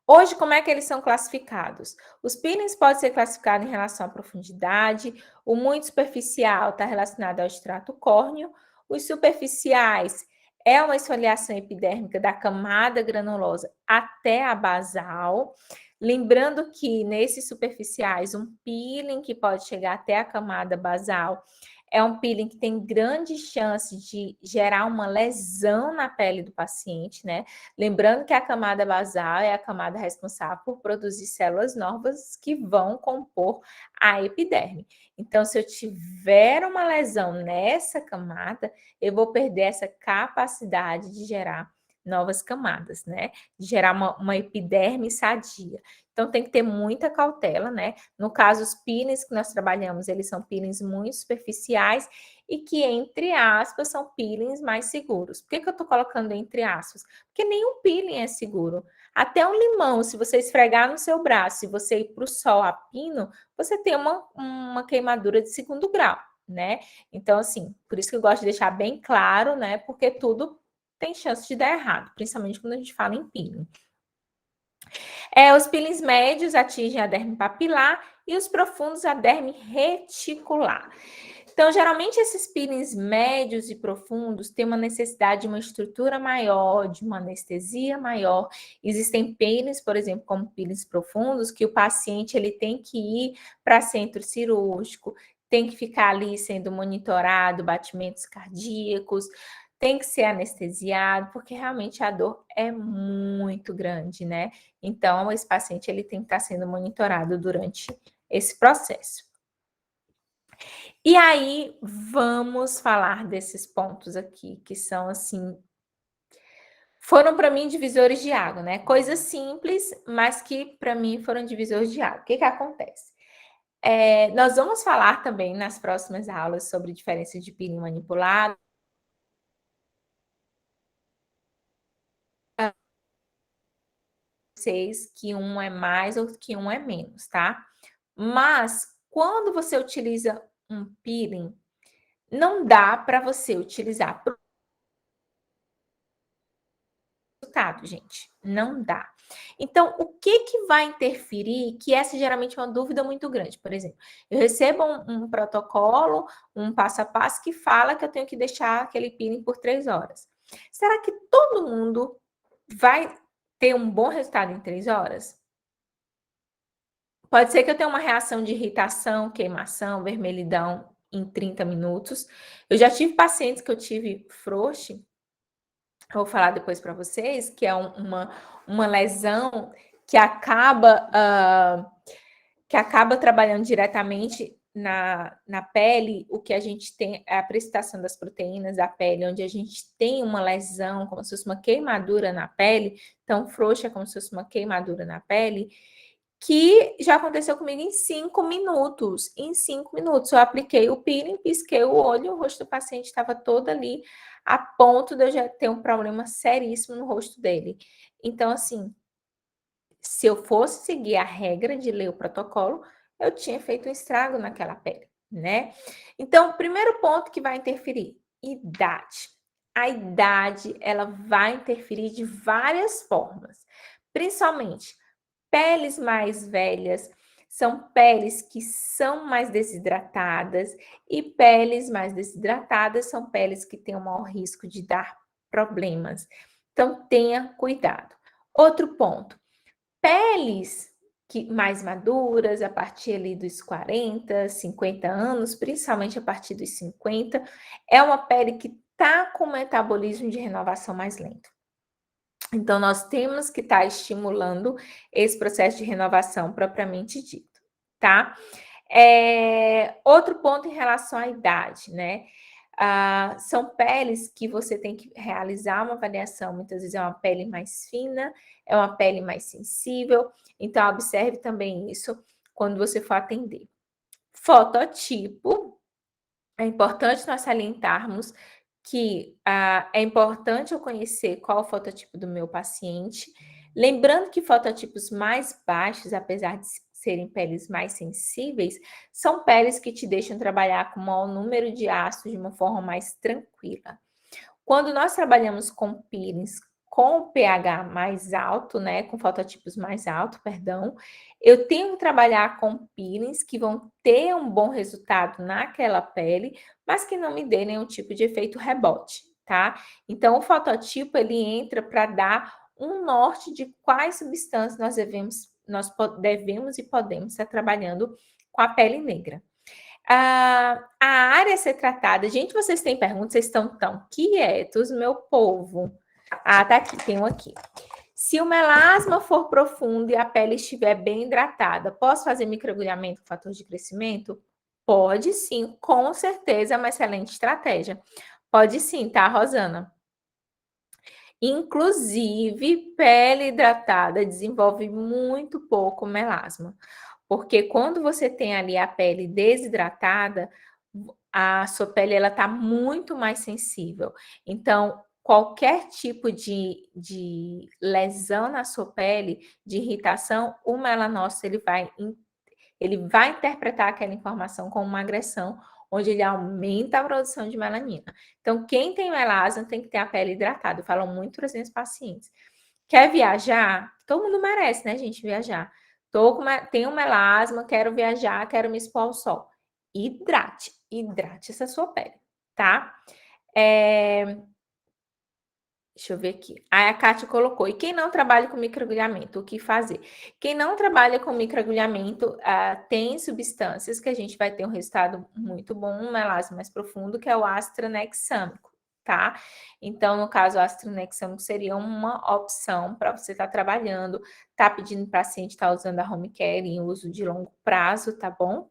Hoje, como é que eles são classificados? Os peelings podem ser classificados em relação à profundidade, o muito superficial está relacionado ao extrato córneo, os superficiais é uma esfoliação epidérmica da camada granulosa até a basal. Lembrando que nesses superficiais, um peeling que pode chegar até a camada basal é um peeling que tem grande chance de gerar uma lesão na pele do paciente, né? Lembrando que a camada basal é a camada responsável por produzir células novas que vão compor a epiderme. Então, se eu tiver uma lesão nessa camada, eu vou perder essa capacidade de gerar novas camadas, né? De gerar uma epiderme sadia. Então, tem que ter muita cautela, né? No caso, os peelings que nós trabalhamos, eles são peelings muito superficiais e que, entre aspas, são peelings mais seguros. Por que eu tô colocando entre aspas? Porque nenhum peeling é seguro. Até um limão, se você esfregar no seu braço e você ir para o sol a pino, você tem uma queimadura de 2º grau, né? Então, assim, por isso que eu gosto de deixar bem claro, né? Porque tudo tem chance de dar errado, principalmente quando a gente fala em peeling. Os peelings médios atingem a derme papilar e os profundos a derme reticular. Então, geralmente, esses peelings médios e profundos têm uma necessidade de uma estrutura maior, de uma anestesia maior. Existem peelings, por exemplo, como peelings profundos, que o paciente ele tem que ir para centro cirúrgico, tem que ficar ali sendo monitorado, batimentos cardíacos, tem que ser anestesiado, porque realmente a dor é muito grande, né? Então, esse paciente ele tem que estar sendo monitorado durante esse processo. E aí, vamos falar desses pontos aqui, que são assim, foram para mim divisores de água, né? Coisas simples, mas que para mim foram divisores de água. O que que acontece? Nós vamos falar também nas próximas aulas sobre diferença de peeling manipulado, que um é mais ou que um é menos, tá? Mas quando você utiliza um peeling, não dá para você utilizar para o resultado, gente. Não dá. Então, o que que vai interferir? Que essa geralmente é uma dúvida muito grande. Por exemplo, eu recebo um protocolo, um passo a passo que fala que eu tenho que deixar aquele peeling por 3 horas. Será que todo mundo vai ter um bom resultado em 3 horas? Pode ser que eu tenha uma reação de irritação, queimação, vermelhidão em 30 minutos. Eu já tive pacientes que eu tive frouxe, eu vou falar depois para vocês, que é uma lesão que acaba trabalhando diretamente na pele. O que a gente tem é a precipitação das proteínas da pele, onde a gente tem uma lesão, como se fosse uma queimadura na pele. Então, frouxa é como se fosse uma queimadura na pele, que já aconteceu comigo em 5 minutos. Em 5 minutos, eu apliquei o peeling, pisquei o olho, o rosto do paciente estava todo ali, a ponto de eu já ter um problema seríssimo no rosto dele. Então, assim, se eu fosse seguir a regra de ler o protocolo, eu tinha feito um estrago naquela pele, né? Então, o primeiro ponto que vai interferir, idade. A idade, ela vai interferir de várias formas, principalmente peles mais velhas são peles que são mais desidratadas, e peles mais desidratadas são peles que têm um maior risco de dar problemas. Então, tenha cuidado. Outro ponto, peles mais maduras, a partir ali dos 40, 50 anos, principalmente a partir dos 50, é uma pele que está com o metabolismo de renovação mais lento. Então, nós temos que estar estimulando esse processo de renovação propriamente dito, tá? Outro ponto em relação à idade, né? São peles que você tem que realizar uma avaliação, muitas vezes é uma pele mais fina, é uma pele mais sensível, então observe também isso quando você for atender. Fototipo, é importante nós salientarmos que é importante eu conhecer qual é o fototipo do meu paciente, lembrando que fototipos mais baixos, apesar de serem peles mais sensíveis, são peles que te deixam trabalhar com o maior número de ácidos de uma forma mais tranquila. Quando nós trabalhamos com peelings com pH mais alto, né, com fototipos mais altos, perdão, eu tenho que trabalhar com peelings que vão ter um bom resultado naquela pele, mas que não me dê nenhum tipo de efeito rebote, tá? Então, o fototipo, ele entra para dar um norte de quais substâncias nós devemos e podemos estar trabalhando com a pele negra. A área a ser tratada. Gente, vocês têm perguntas? Vocês estão tão quietos, meu povo. Tá aqui, tem um aqui. Se o melasma for profundo e a pele estiver bem hidratada, posso fazer microagulhamento com fator de crescimento? Pode sim, com certeza é uma excelente estratégia. Pode sim, tá, Rosana? Inclusive, pele hidratada desenvolve muito pouco melasma. Porque quando você tem ali a pele desidratada, a sua pele ela está muito mais sensível. Então, qualquer tipo de lesão na sua pele, de irritação, o melanócito ele vai interpretar aquela informação como uma agressão, onde ele aumenta a produção de melanina. Então, quem tem melasma tem que ter a pele hidratada. Eu falo muito para os meus pacientes. Quer viajar? Todo mundo merece, né, gente, viajar. Tenho melasma, quero viajar, quero me expor ao sol. Hidrate essa sua pele, tá? Deixa eu ver aqui. Aí a Kátia colocou. E quem não trabalha com microagulhamento, o que fazer? Quem não trabalha com microagulhamento, tem substâncias que a gente vai ter um resultado muito bom, um melasma mais profundo, que é o ácido tranexâmico, tá? Então, no caso, o ácido tranexâmico seria uma opção para você estar trabalhando, tá pedindo para o paciente estar usando a home care em uso de longo prazo, tá bom?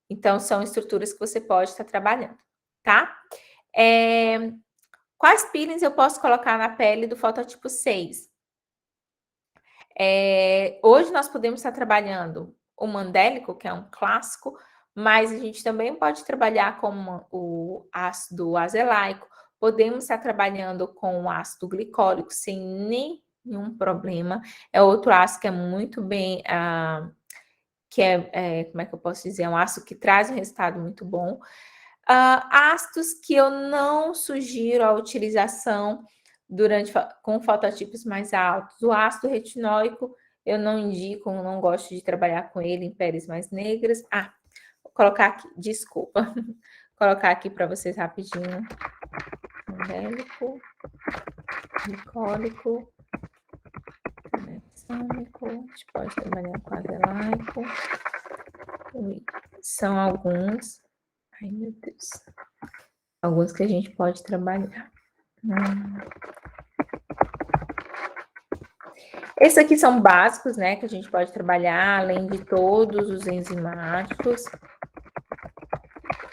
Então, são estruturas que você pode estar trabalhando, tá? Quais peelings eu posso colocar na pele do fototipo 6? Hoje nós podemos estar trabalhando o mandélico, que é um clássico, mas a gente também pode trabalhar com o ácido azelaico, podemos estar trabalhando com o ácido glicólico sem nenhum problema. É outro ácido que é muito bem, como é que eu posso dizer? É um ácido que traz um resultado muito bom. Ácidos que eu não sugiro a utilização com fototipos mais altos. O ácido retinóico eu não indico, não gosto de trabalhar com ele em peles mais negras. Vou colocar aqui, desculpa. Vou colocar aqui para vocês rapidinho. Mandélico, glicólico, tranexâmico, a gente pode trabalhar com azelaico. São alguns. Ai, meu Deus. Alguns que a gente pode trabalhar. Esses aqui são básicos, né, que a gente pode trabalhar, além de todos os enzimáticos.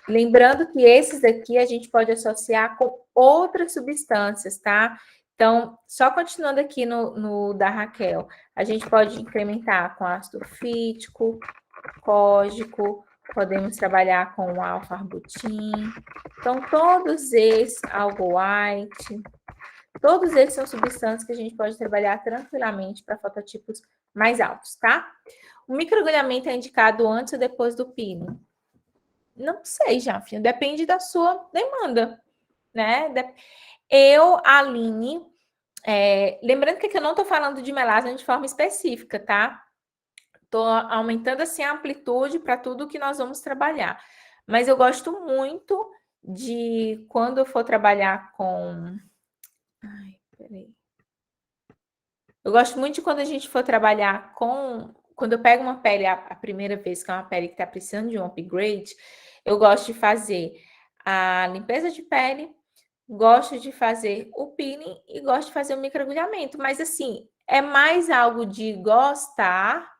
Lembrando que esses aqui a gente pode associar com outras substâncias, tá? Então, só continuando aqui no da Raquel, a gente pode incrementar com ácido fítico, cógico, podemos trabalhar com o alfa-arbutin. Então, todos esses, algo white, todos esses são substâncias que a gente pode trabalhar tranquilamente para fototipos mais altos, tá? O microagulhamento é indicado antes ou depois do peeling? Não sei, Jafia, depende da sua demanda, né? Aline, lembrando que aqui eu não estou falando de melasma de forma específica, tá? Estou aumentando assim a amplitude para tudo que nós vamos trabalhar. Mas eu gosto muito de quando eu for trabalhar com. Ai, peraí. Eu gosto muito de quando a gente for trabalhar com. Quando eu pego uma pele a primeira vez, que é uma pele que está precisando de um upgrade, eu gosto de fazer a limpeza de pele, gosto de fazer o peeling e gosto de fazer o microagulhamento, mas assim, é mais algo de gostar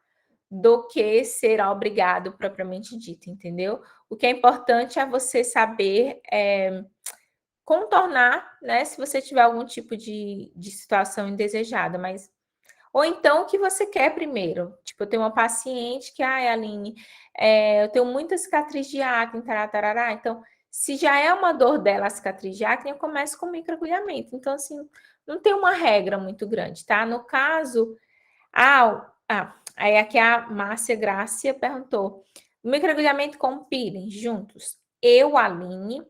do que ser obrigado propriamente dito, entendeu? O que é importante é você saber contornar, né? Se você tiver algum tipo de situação indesejada, mas ou então o que você quer primeiro. Tipo, eu tenho uma paciente que, ai, Aline, eu tenho muita cicatriz de acne, tarará. Então, se já é uma dor dela a cicatriz de acne, eu começo com microagulhamento. Então, assim, não tem uma regra muito grande, tá? No caso, aí aqui a Márcia Grácia perguntou: microagulhamento com peeling juntos? Eu, Aline,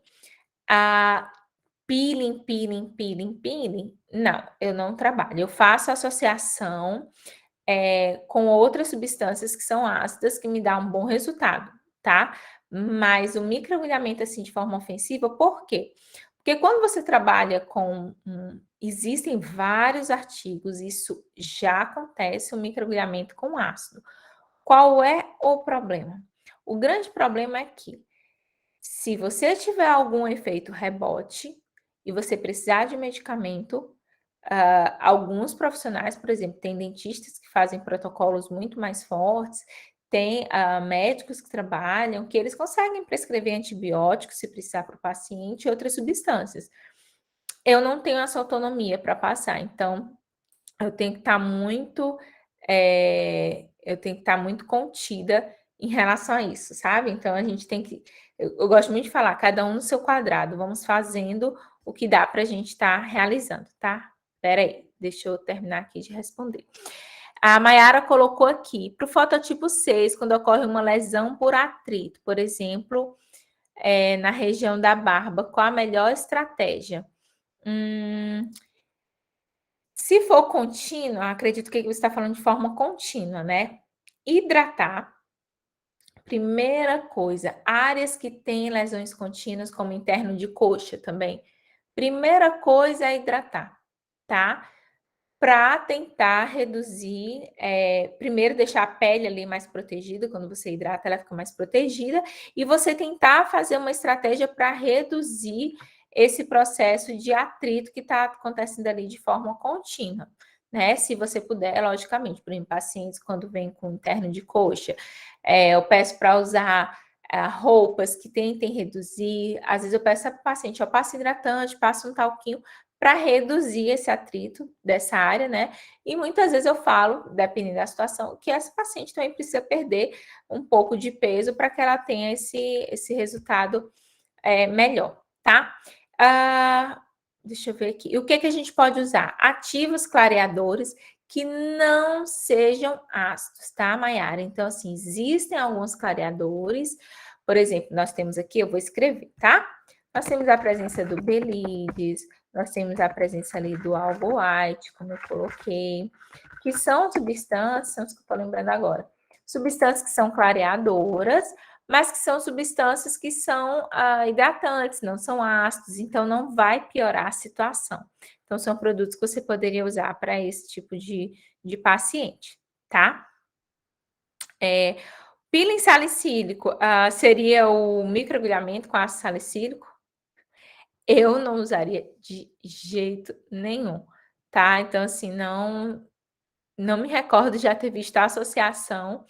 a peeling, não, eu não trabalho. Eu faço associação com outras substâncias que são ácidas, que me dá um bom resultado, tá? Mas o microagulhamento, assim, de forma ofensiva, por quê? Porque quando você trabalha com... existem vários artigos, isso já acontece, o microagulhamento com ácido. Qual é o problema? O grande problema é que, se você tiver algum efeito rebote e você precisar de medicamento, alguns profissionais, por exemplo, tem dentistas que fazem protocolos muito mais fortes, tem médicos que trabalham, que eles conseguem prescrever antibióticos se precisar para o paciente e outras substâncias. Eu não tenho essa autonomia para passar, então eu tenho que estar muito, eu tenho que estar muito contida em relação a isso, sabe? Então a gente tem que, eu gosto muito de falar, cada um no seu quadrado, vamos fazendo o que dá para a gente estar realizando, tá? Espera aí, deixa eu terminar aqui de responder. A Mayara colocou aqui, para o fototipo 6, quando ocorre uma lesão por atrito, por exemplo, na região da barba, qual a melhor estratégia? Se for contínua, acredito que você está falando de forma contínua, né? Hidratar. Primeira coisa, áreas que têm lesões contínuas, como interno de coxa também. Primeira coisa é hidratar, tá? Para tentar reduzir, primeiro deixar a pele ali mais protegida, quando você hidrata, ela fica mais protegida, e você tentar fazer uma estratégia para reduzir esse processo de atrito que está acontecendo ali de forma contínua, né? Se você puder, logicamente, por exemplo, pacientes quando vêm com interno de coxa, eu peço para usar roupas que tentem reduzir, às vezes eu peço para o paciente, eu passo hidratante, passo um talquinho, para reduzir esse atrito dessa área, né? E muitas vezes eu falo, dependendo da situação, que essa paciente também precisa perder um pouco de peso para que ela tenha esse resultado melhor, tá? Deixa eu ver aqui. E o que a gente pode usar? Ativos clareadores que não sejam ácidos, tá, Mayara? Então, assim, existem alguns clareadores, por exemplo, nós temos aqui, eu vou escrever, tá? Nós temos a presença do Belides, nós temos a presença ali do Algo White, como eu coloquei, que são substâncias, que eu estou lembrando agora, substâncias que são clareadoras, mas que são substâncias que são hidratantes, não são ácidos, então não vai piorar a situação. Então, são produtos que você poderia usar para esse tipo de paciente, tá? Peeling salicílico seria o microagulhamento com ácido salicílico? Eu não usaria de jeito nenhum, tá? Então, assim, não me recordo de já ter visto a associação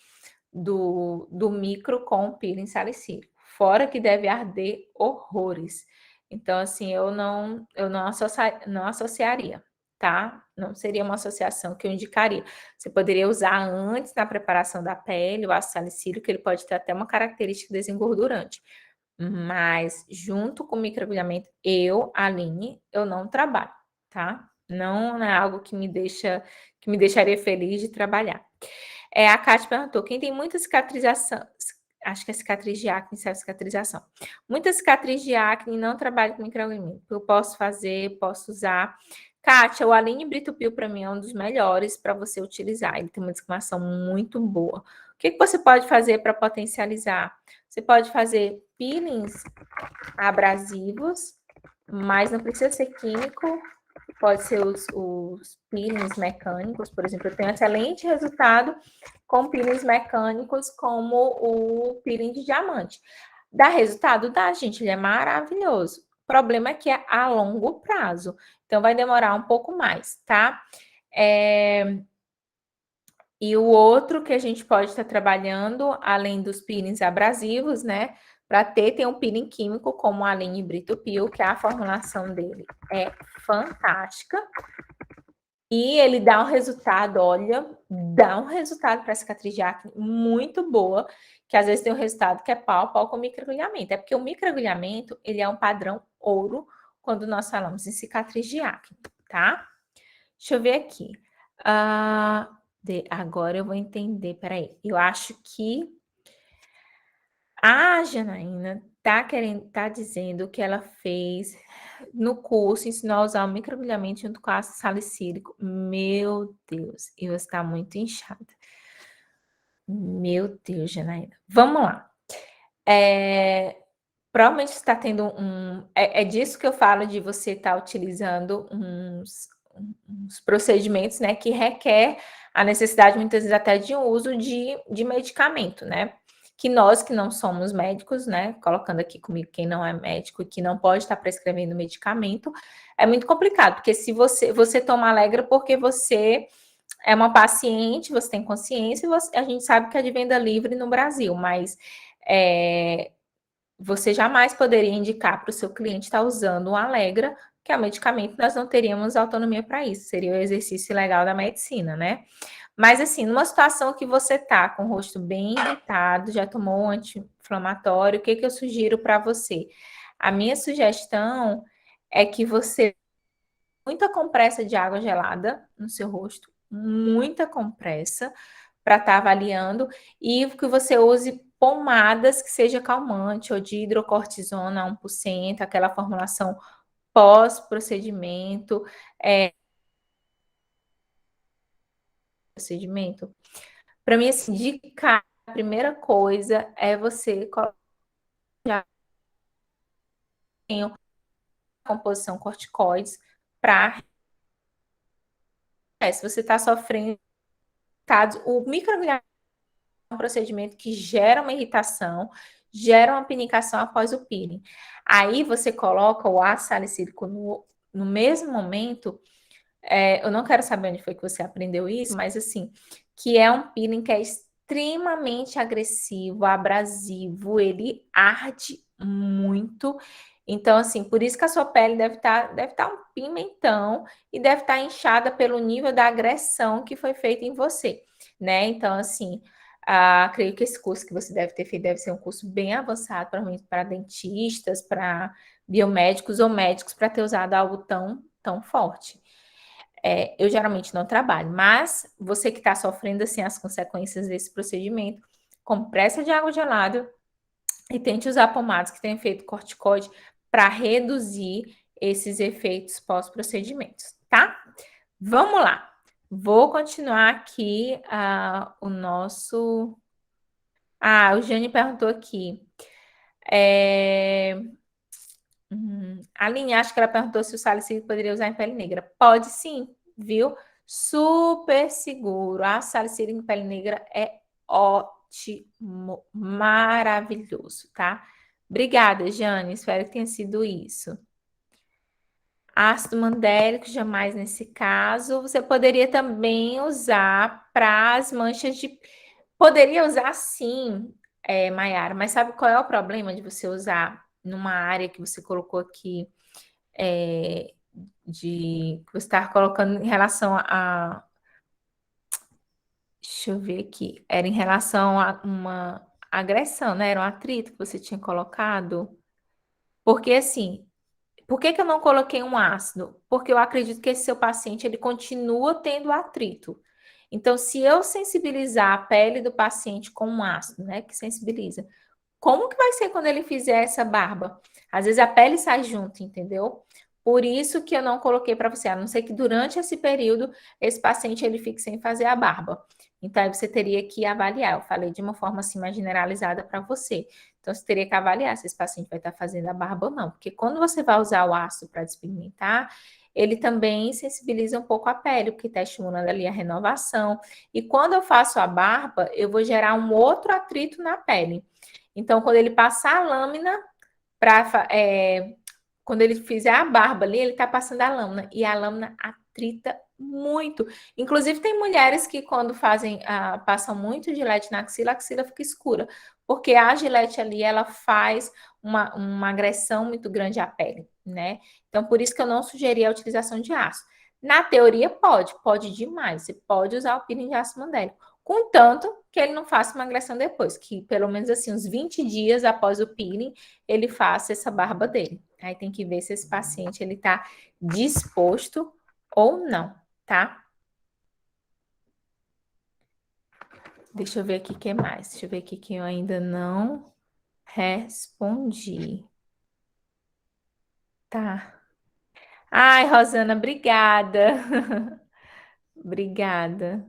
do micro com o peeling salicílico. Fora que deve arder horrores. Então, assim, eu não associaria, tá? Não seria uma associação que eu indicaria. Você poderia usar antes na preparação da pele o ácido salicílico, ele pode ter até uma característica desengordurante. Mas junto com o microagulhamento, Aline, eu não trabalho, tá? Não é algo que me deixaria feliz de trabalhar. A Kátia perguntou: quem tem muita cicatrização, acho que é cicatriz de acne, serve cicatrização. Muita cicatriz de acne, não trabalho com microagulhamento. Eu posso fazer, posso usar. Kátia, o Aline Brito Pil para mim é um dos melhores para você utilizar. Ele tem uma descamação muito boa. O que você pode fazer para potencializar? Você pode fazer peelings abrasivos, mas não precisa ser químico. Pode ser os peelings mecânicos, por exemplo, eu tenho excelente resultado com peelings mecânicos, como o peeling de diamante. Dá resultado? Dá, gente, ele é maravilhoso. O problema é que é a longo prazo. Então, vai demorar um pouco mais, tá? E o outro que a gente pode estar trabalhando, além dos peelings abrasivos, né? Para ter, tem um peeling químico, como a linha Brito Peel, que a formulação dele é fantástica. E ele dá um resultado, olha, dá um resultado para cicatriz de acne muito boa, que às vezes tem um resultado que é pau a pau com o microagulhamento. É porque o microagulhamento, ele é um padrão ouro quando nós falamos em cicatriz de acne, tá? Deixa eu ver aqui. Agora eu vou entender, peraí. Eu acho que a Janaína tá dizendo que ela fez no curso, ensinou a usar o microagulhamento junto com ácido salicílico. Meu Deus, eu está muito inchada. Meu Deus, Janaína. Vamos lá. Provavelmente está tendo um. É disso que eu falo de você estar utilizando uns procedimentos, né, que requer a necessidade, muitas vezes, até de um uso de medicamento, né? Que nós que não somos médicos, né? Colocando aqui comigo quem não é médico e que não pode estar prescrevendo medicamento, é muito complicado, porque se você toma Alegra porque você é uma paciente, você tem consciência, a gente sabe que é de venda livre no Brasil, mas você jamais poderia indicar para o seu cliente estar usando o Alegra, que é um medicamento, nós não teríamos autonomia para isso, seria o exercício legal da medicina, né? Mas assim, numa situação que você tá com o rosto bem irritado, já tomou um anti-inflamatório, o que eu sugiro para você? A minha sugestão é que você muita compressa de água gelada no seu rosto, muita compressa para estar avaliando e que você use pomadas que seja calmante ou de hidrocortisona 1%, aquela formulação pós-procedimento, procedimento. Para mim, assim, de cara, a primeira coisa é você colocar a composição corticoides para se você está sofrendo o microagulhamento é um procedimento que gera uma irritação, gera uma pinicação após o peeling. Aí você coloca o ácido salicílico no mesmo momento. Eu não quero saber onde foi que você aprendeu isso, mas assim, que é um peeling que é extremamente agressivo, abrasivo, ele arde muito. Então, assim, por isso que a sua pele deve tá um pimentão e deve estar inchada pelo nível da agressão que foi feita em você, né? Então, assim, creio que esse curso que você deve ter feito deve ser um curso bem avançado, provavelmente para dentistas, para biomédicos ou médicos, para ter usado algo tão forte. Eu geralmente não trabalho, mas você que está sofrendo assim as consequências desse procedimento, compressa de água gelada e tente usar pomadas que têm efeito corticoide para reduzir esses efeitos pós-procedimentos, tá? Vamos lá. Vou continuar aqui o nosso. O Jane perguntou aqui. A Aline, acho que ela perguntou se o salicílico poderia usar em pele negra. Pode sim, viu? Super seguro. A salicílico em pele negra é ótimo, maravilhoso, tá? Obrigada, Jane. Espero que tenha sido isso. Ácido mandélico, jamais nesse caso. Você poderia também usar para as manchas de. Poderia usar sim, Maiara, mas sabe qual é o problema de você usar numa área que você colocou aqui, que você está colocando em relação a. Deixa eu ver aqui. Era em relação a uma agressão, né? Era um atrito que você tinha colocado. Porque assim, por que eu não coloquei um ácido? Porque eu acredito que esse seu paciente ele continua tendo atrito. Então, se eu sensibilizar a pele do paciente com um ácido, né, que sensibiliza, como que vai ser quando ele fizer essa barba? Às vezes a pele sai junto, entendeu? Por isso que eu não coloquei para você, a não ser que durante esse período esse paciente ele fique sem fazer a barba. Então aí você teria que avaliar. Eu falei de uma forma assim mais generalizada para você. Então você teria que avaliar se esse paciente vai estar fazendo a barba ou não, porque quando você vai usar o ácido para despigmentar, ele também sensibiliza um pouco a pele, porque está estimulando ali a renovação. E quando eu faço a barba, eu vou gerar um outro atrito na pele. Então, quando ele passar a lâmina quando ele fizer a barba ali, ele tá passando a lâmina e a lâmina atrita muito. Inclusive, tem mulheres que quando fazem, passam muito gilete na axila, a axila fica escura, porque a gilete ali, ela faz uma agressão muito grande à pele, né? Então, por isso que eu não sugeri a utilização de ácido. Na teoria, pode demais. Você pode usar o peeling de ácido mandélico, contanto que ele não faça uma agressão depois, que pelo menos assim, uns 20 dias após o peeling, ele faça essa barba dele. Aí tem que ver se esse paciente ele tá disposto ou não, tá? Deixa eu ver aqui o que mais. Deixa eu ver aqui que eu ainda não respondi. Tá. Ai, Rosana, obrigada. Obrigada.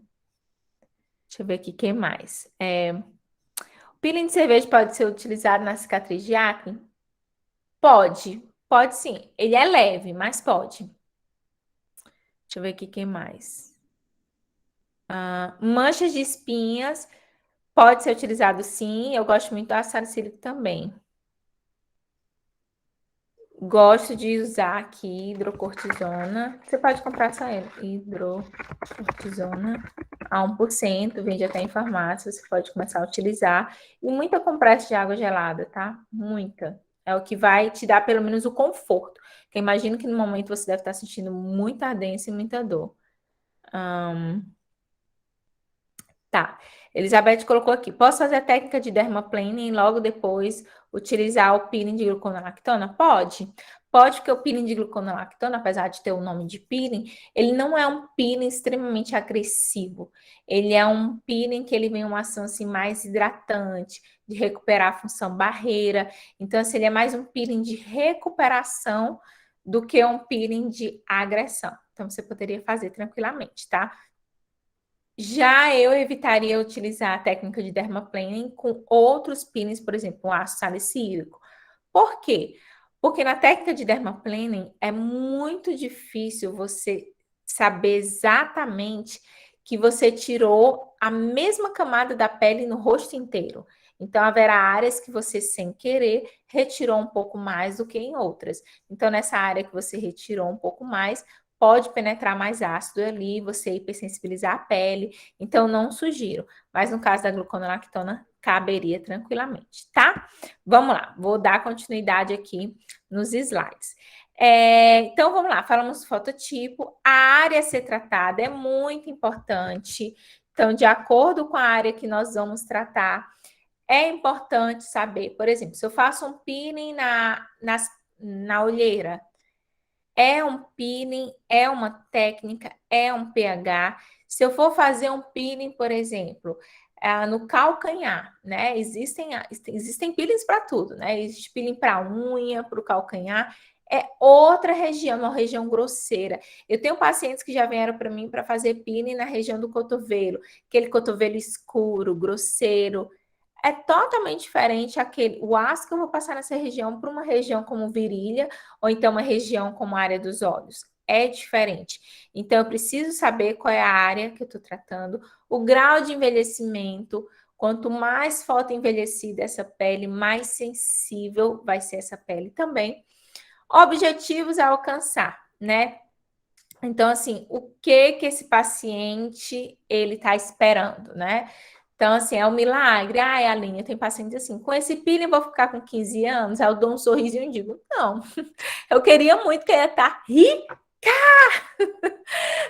Deixa eu ver aqui o que mais. O peeling de cerveja pode ser utilizado na cicatriz de acne? Pode sim. Ele é leve, mas pode. Deixa eu ver aqui o que mais. Manchas de espinhas pode ser utilizado sim. Eu gosto muito do ácido salicílico também. Gosto de usar aqui hidrocortisona. Você pode comprar essa hidrocortisona a 1%, vende até em farmácia, você pode começar a utilizar. E muita compressa de água gelada, tá? Muita. É o que vai te dar pelo menos o conforto. Porque eu imagino que no momento você deve estar sentindo muita ardência e muita dor. Tá. Elizabeth colocou aqui. Posso fazer a técnica de dermaplaning e logo depois utilizar o peeling de gluconolactona? Pode. Pode, porque o peeling de gluconolactona, apesar de ter o nome de peeling, ele não é um peeling extremamente agressivo. Ele é um peeling que ele vem uma ação assim mais hidratante, de recuperar a função barreira. Então, assim, ele é mais um peeling de recuperação do que um peeling de agressão. Então, você poderia fazer tranquilamente, tá? Já eu evitaria utilizar a técnica de dermaplaning com outros peelings, por exemplo, o ácido salicílico. Por quê? Porque na técnica de dermaplaning é muito difícil você saber exatamente que você tirou a mesma camada da pele no rosto inteiro. Então, haverá áreas que você, sem querer, retirou um pouco mais do que em outras. Então, nessa área que você retirou um pouco mais, pode penetrar mais ácido ali, você hipersensibilizar a pele. Então, não sugiro. Mas no caso da gluconolactona, caberia tranquilamente, tá? Vamos lá, vou dar continuidade aqui nos slides. Então, vamos lá, falamos do fototipo. A área a ser tratada é muito importante. Então, de acordo com a área que nós vamos tratar, é importante saber, por exemplo, se eu faço um peeling na olheira, é um peeling, é uma técnica, é um pH. Se eu for fazer um peeling, por exemplo, no calcanhar, né? Existem peelings para tudo, né? Existe peeling para unha, para o calcanhar. É outra região, uma região grosseira. Eu tenho pacientes que já vieram para mim para fazer peeling na região do cotovelo, aquele cotovelo escuro, grosseiro. É totalmente diferente o aço que eu vou passar nessa região para uma região como virilha ou então uma região como a área dos olhos. É diferente. Então, eu preciso saber qual é a área que eu estou tratando, o grau de envelhecimento. Quanto mais foto envelhecida essa pele, mais sensível vai ser essa pele também. Objetivos a alcançar, né? Então, assim, o que esse paciente ele está esperando, né? Então, assim, é um milagre. Ai, Aline, eu tenho pacientes assim, com esse peeling eu vou ficar com 15 anos, aí eu dou um sorrisinho e digo, não, eu queria muito que eu ia estar rica,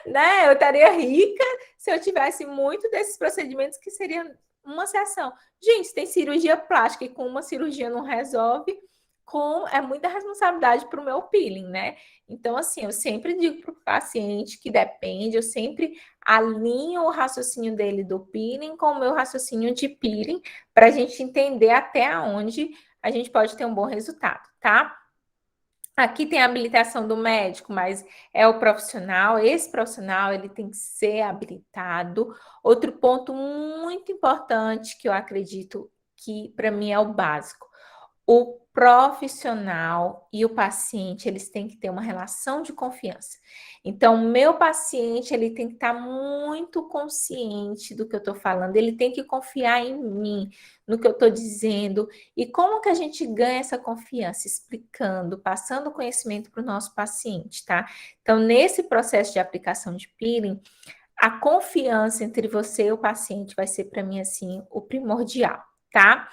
né? Eu estaria rica se eu tivesse muito desses procedimentos que seria uma sessão. Gente, tem cirurgia plástica e com uma cirurgia não resolve, é muita responsabilidade para o meu peeling, né? Então, assim, eu sempre digo para o paciente que depende, eu sempre alinho o raciocínio dele do peeling com o meu raciocínio de peeling, para a gente entender até onde a gente pode ter um bom resultado, tá? Aqui tem a habilitação do médico, mas é o profissional. Esse profissional ele tem que ser habilitado. Outro ponto muito importante que eu acredito que para mim é o básico. O profissional e o paciente, eles têm que ter uma relação de confiança. Então, o meu paciente, ele tem que estar muito consciente do que eu estou falando, ele tem que confiar em mim, no que eu estou dizendo. E como que a gente ganha essa confiança? Explicando, passando conhecimento para o nosso paciente, tá? Então, nesse processo de aplicação de peeling, a confiança entre você e o paciente vai ser, para mim, assim, o primordial, tá?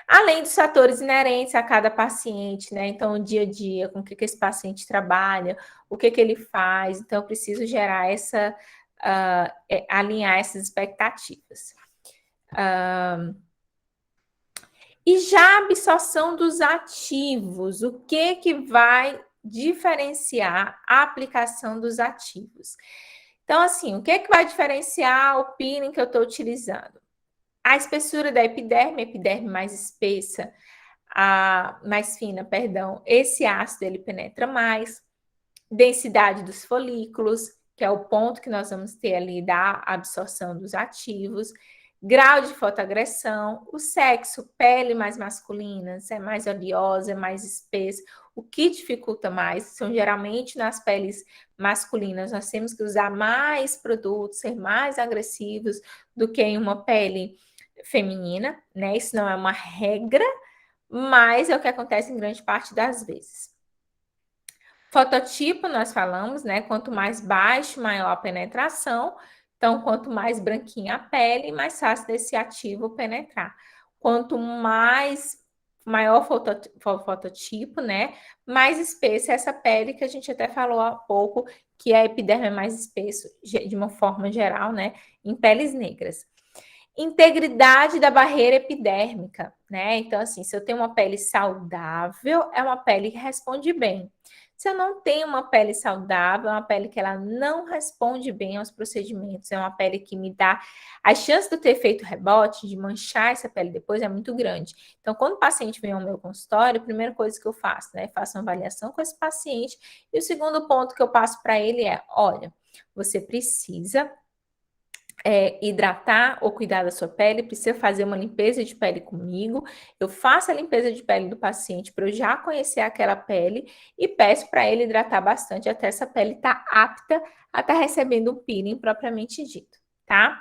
Além dos fatores inerentes a cada paciente, né? Então, o dia a dia, com o que esse paciente trabalha, o que ele faz. Então, eu preciso gerar alinhar essas expectativas. E já a absorção dos ativos, o que vai diferenciar a aplicação dos ativos? Então, assim, o que vai diferenciar o peeling que eu estou utilizando? A espessura da epiderme mais espessa, a mais fina, perdão, esse ácido ele penetra mais, densidade dos folículos, que é o ponto que nós vamos ter ali da absorção dos ativos, grau de fotoagressão, o sexo, pele mais masculina, se é mais oleosa, é mais espessa, o que dificulta mais são geralmente nas peles masculinas, nós temos que usar mais produtos, ser mais agressivos do que em uma pele feminina, né? Isso não é uma regra, mas é o que acontece em grande parte das vezes. Fototipo, nós falamos, né? Quanto mais baixo, maior a penetração. Então, quanto mais branquinha a pele, mais fácil desse ativo penetrar. Quanto mais maior fototipo, né? Mais espessa é essa pele que a gente até falou há pouco, que a epiderme é mais espesso, de uma forma geral, né? Em peles negras. Integridade da barreira epidérmica, né? Então, assim, se eu tenho uma pele saudável, é uma pele que responde bem. Se eu não tenho uma pele saudável, é uma pele que ela não responde bem aos procedimentos, é uma pele que me dá a chance de eu ter efeito rebote, de manchar essa pele depois é muito grande. Então, quando o paciente vem ao meu consultório, a primeira coisa que eu faço, né, faço uma avaliação com esse paciente e o segundo ponto que eu passo para ele é, olha, você precisa hidratar ou cuidar da sua pele, precisa fazer uma limpeza de pele comigo. Eu faço a limpeza de pele do paciente para eu já conhecer aquela pele e peço para ele hidratar bastante até essa pele estar apta a estar recebendo o peeling propriamente dito, tá?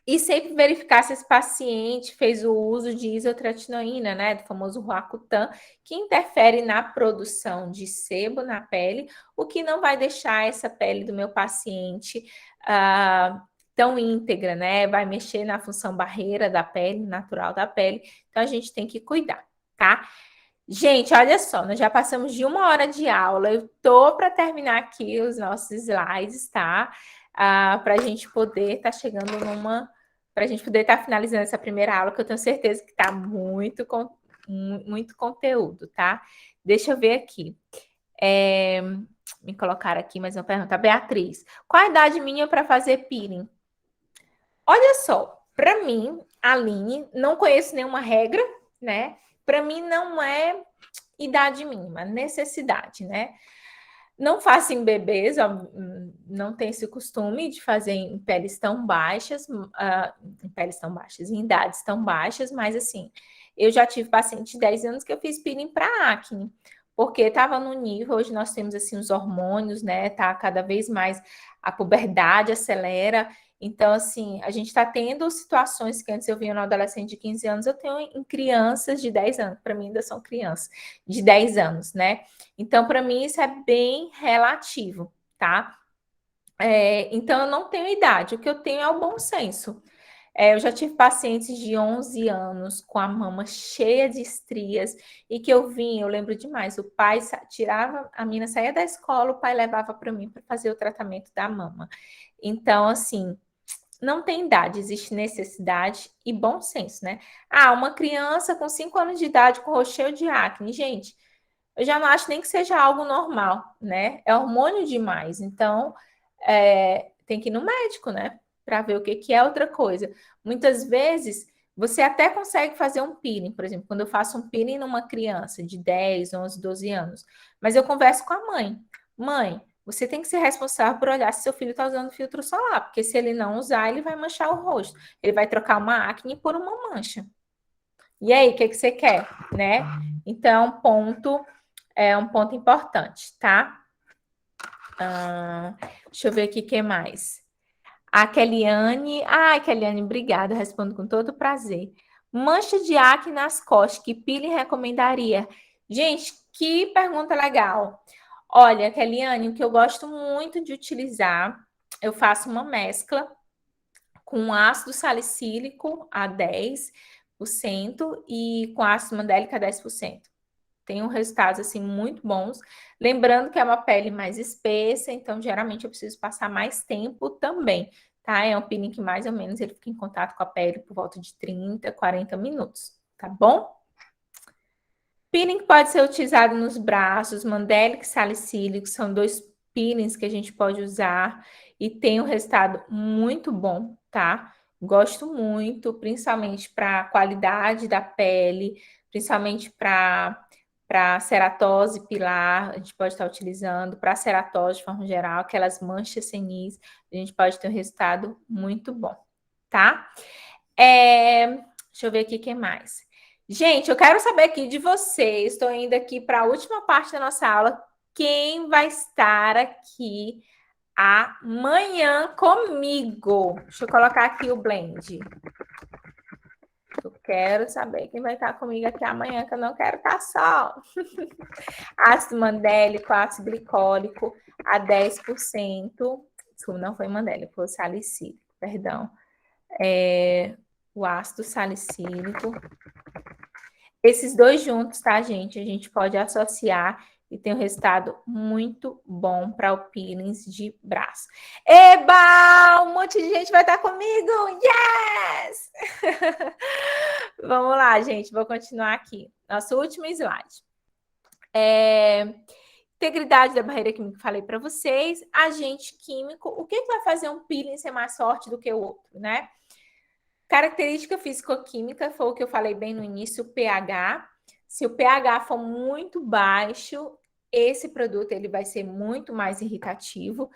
E sempre verificar se esse paciente fez o uso de isotretinoína, né, do famoso Roacutan, que interfere na produção de sebo na pele, o que não vai deixar essa pele do meu paciente tão íntegra, né? Vai mexer na função barreira da pele, natural da pele. Então, a gente tem que cuidar, tá? Gente, olha só, nós já passamos de 1 hora de aula. Eu tô para terminar aqui os nossos slides, tá? Para a gente poder estar chegando para a gente poder estar finalizando essa primeira aula, que eu tenho certeza que está muito conteúdo, tá? Deixa eu ver aqui. Me colocaram aqui mais uma pergunta. Beatriz, qual a idade minha para fazer peeling? Olha só, para mim, Aline, não conheço nenhuma regra, né? Para mim não é idade mínima, necessidade, né? Não faço em bebês, não tem esse costume de fazer em peles tão baixas, em idades tão baixas, mas assim, eu já tive paciente de 10 anos que eu fiz peeling para acne, porque estava no nível, hoje nós temos assim os hormônios, né? Tá cada vez mais a puberdade acelera. Então, assim, a gente está tendo situações que antes eu via no adolescente de 15 anos, eu tenho em crianças de 10 anos, para mim ainda são crianças de 10 anos, né? Então, para mim, isso é bem relativo, tá? Então, eu não tenho idade, o que eu tenho é o bom senso. Eu já tive pacientes de 11 anos com a mama cheia de estrias e que eu lembro demais, o pai tirava, a menina saía da escola, o pai levava para mim para fazer o tratamento da mama. Então, assim, não tem idade, existe necessidade e bom senso, né? Uma criança com 5 anos de idade com rosto cheio de acne, gente, eu já não acho nem que seja algo normal, né? É hormônio demais, então tem que ir no médico, né? Para ver o que é outra coisa. Muitas vezes você até consegue fazer um peeling, por exemplo, quando eu faço um peeling numa criança de 10, 11, 12 anos, mas eu converso com a mãe. Mãe, você tem que ser responsável por olhar se seu filho está usando filtro solar, porque se ele não usar, ele vai manchar o rosto. Ele vai trocar uma acne por uma mancha. E aí, o que você quer, né? Então, é um ponto importante, tá? Deixa eu ver aqui o que mais. A Kellyanne. Ai, Kellyanne, obrigada. Respondo com todo prazer. Mancha de acne nas costas, que peeling recomendaria? Gente, que pergunta legal. Olha, Kellyanne, o que eu gosto muito de utilizar, eu faço uma mescla com ácido salicílico a 10% e com ácido mandélico a 10%. Tem resultados assim muito bons. Lembrando que é uma pele mais espessa, então geralmente eu preciso passar mais tempo também, tá? É um peeling que mais ou menos ele fica em contato com a pele por volta de 30, 40 minutos, tá bom? Peeling pode ser utilizado nos braços, mandélico e salicílico, são dois peelings que a gente pode usar e tem um resultado muito bom, tá? Gosto muito, principalmente para a qualidade da pele, principalmente para ceratose pilar, a gente pode estar utilizando, para ceratose de forma geral, aquelas manchas senis, a gente pode ter um resultado muito bom, tá? Deixa eu ver aqui o que mais. Gente, eu quero saber aqui de vocês. Estou indo aqui para a última parte da nossa aula. Quem vai estar aqui amanhã comigo? Deixa eu colocar aqui o blend. Eu quero saber quem vai estar comigo aqui amanhã, que eu não quero estar só. Ácido mandélico, ácido glicólico a 10%. Desculpa, não foi mandélico, foi salicílico, perdão. O ácido salicílico. Esses dois juntos, tá, gente? A gente pode associar e tem um resultado muito bom para o peelings de braço. Eba! Um monte de gente vai estar comigo! Yes! Vamos lá, gente. Vou continuar aqui. Nosso último slide. Integridade da barreira química que falei para vocês. Agente químico. O que vai fazer um peeling ser mais forte do que o outro, né? Característica físico-química foi o que eu falei bem no início, o pH. Se o pH for muito baixo, esse produto ele vai ser muito mais irritativo.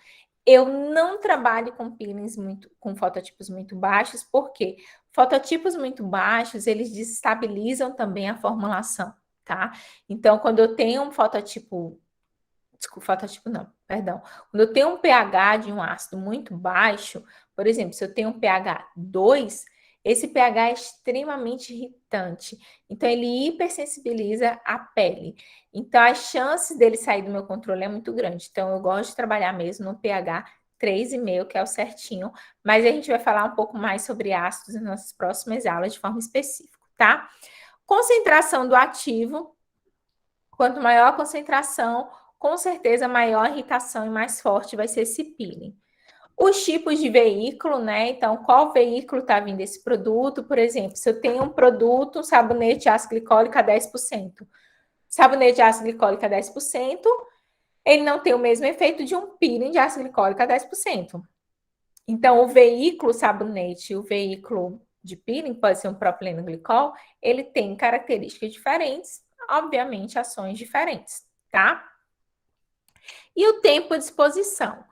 Eu não trabalho com peelings com fototipos muito baixos, porque fototipos muito baixos, eles desestabilizam também a formulação, tá? Então, quando eu tenho um fototipo, desculpa, fototipo não, perdão. Quando eu tenho um pH de um ácido muito baixo, por exemplo, se eu tenho um pH 2, esse pH é extremamente irritante. Então, ele hipersensibiliza a pele. Então, as chances dele sair do meu controle é muito grande. Então, eu gosto de trabalhar mesmo no pH 3,5, que é o certinho. Mas a gente vai falar um pouco mais sobre ácidos nas nossas próximas aulas de forma específica, tá? Concentração do ativo. Quanto maior a concentração, com certeza maior a irritação e mais forte vai ser esse peeling. Os tipos de veículo, né? Então, qual veículo está vindo esse produto? Por exemplo, se eu tenho um produto, um sabonete de ácido glicólico a 10%. Sabonete de ácido glicólico a 10%, ele não tem o mesmo efeito de um peeling de ácido glicólico a 10%. Então, o veículo sabonete, o veículo de peeling, pode ser um propileno glicol, ele tem características diferentes, obviamente, ações diferentes, tá? E o tempo de exposição.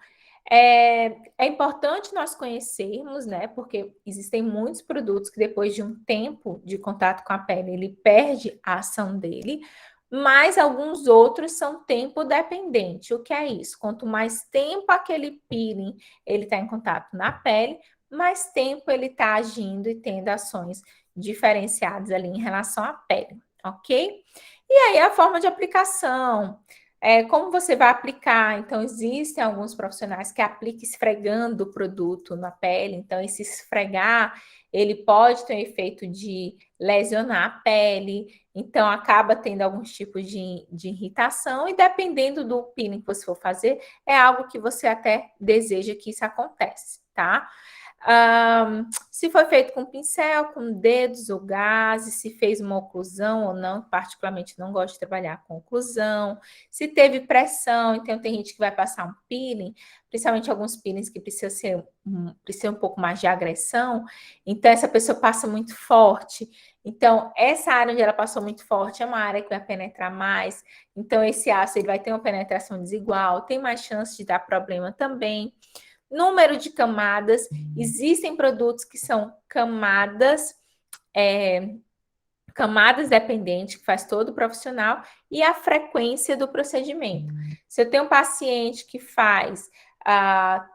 É importante nós conhecermos, né? Porque existem muitos produtos que depois de um tempo de contato com a pele, ele perde a ação dele, mas alguns outros são tempo dependente. O que é isso? Quanto mais tempo aquele peeling ele está em contato na pele, mais tempo ele está agindo e tendo ações diferenciadas ali em relação à pele, ok? E aí a forma de aplicação. Como você vai aplicar? Então, existem alguns profissionais que aplicam esfregando o produto na pele. Então, esse esfregar, ele pode ter um efeito de lesionar a pele. Então, acaba tendo alguns tipos de irritação. E dependendo do peeling que você for fazer, é algo que você até deseja que isso aconteça, tá? Se foi feito com pincel, com dedos ou gases, se fez uma oclusão ou não, particularmente não gosto de trabalhar com oclusão, se teve pressão, então tem gente que vai passar um peeling, principalmente alguns peelings que precisam um pouco mais de agressão, então essa pessoa passa muito forte, então essa área onde ela passou muito forte é uma área que vai penetrar mais, então esse ácido ele vai ter uma penetração desigual, tem mais chance de dar problema também. Número de camadas, existem produtos que são camadas camadas dependentes, que faz todo o profissional, e a frequência do procedimento. Se eu tenho um paciente que faz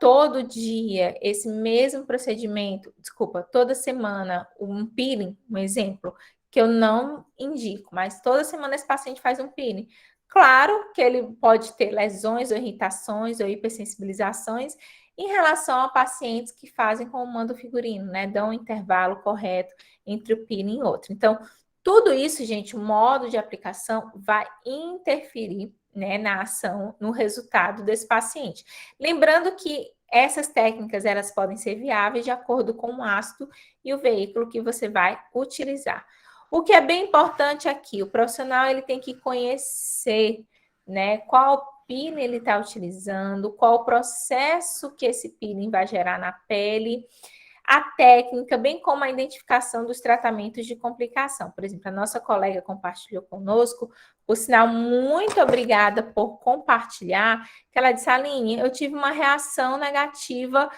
todo dia esse mesmo procedimento, desculpa, toda semana, um peeling, um exemplo, que eu não indico, mas toda semana esse paciente faz um peeling. Claro que ele pode ter lesões ou irritações ou hipersensibilizações em relação a pacientes que fazem com o mando figurino, né? Dão um intervalo correto entre o peeling e outro. Então, tudo isso, gente, o modo de aplicação vai interferir, né, na ação, no resultado desse paciente. Lembrando que essas técnicas, elas podem ser viáveis de acordo com o ácido e o veículo que você vai utilizar. O que é bem importante aqui, o profissional ele tem que conhecer, né, qual peeling ele está utilizando, qual o processo que esse peeling vai gerar na pele, a técnica, bem como a identificação dos tratamentos de complicação. Por exemplo, a nossa colega compartilhou conosco, por sinal, muito obrigada por compartilhar, que ela disse, Aline, eu tive uma reação negativa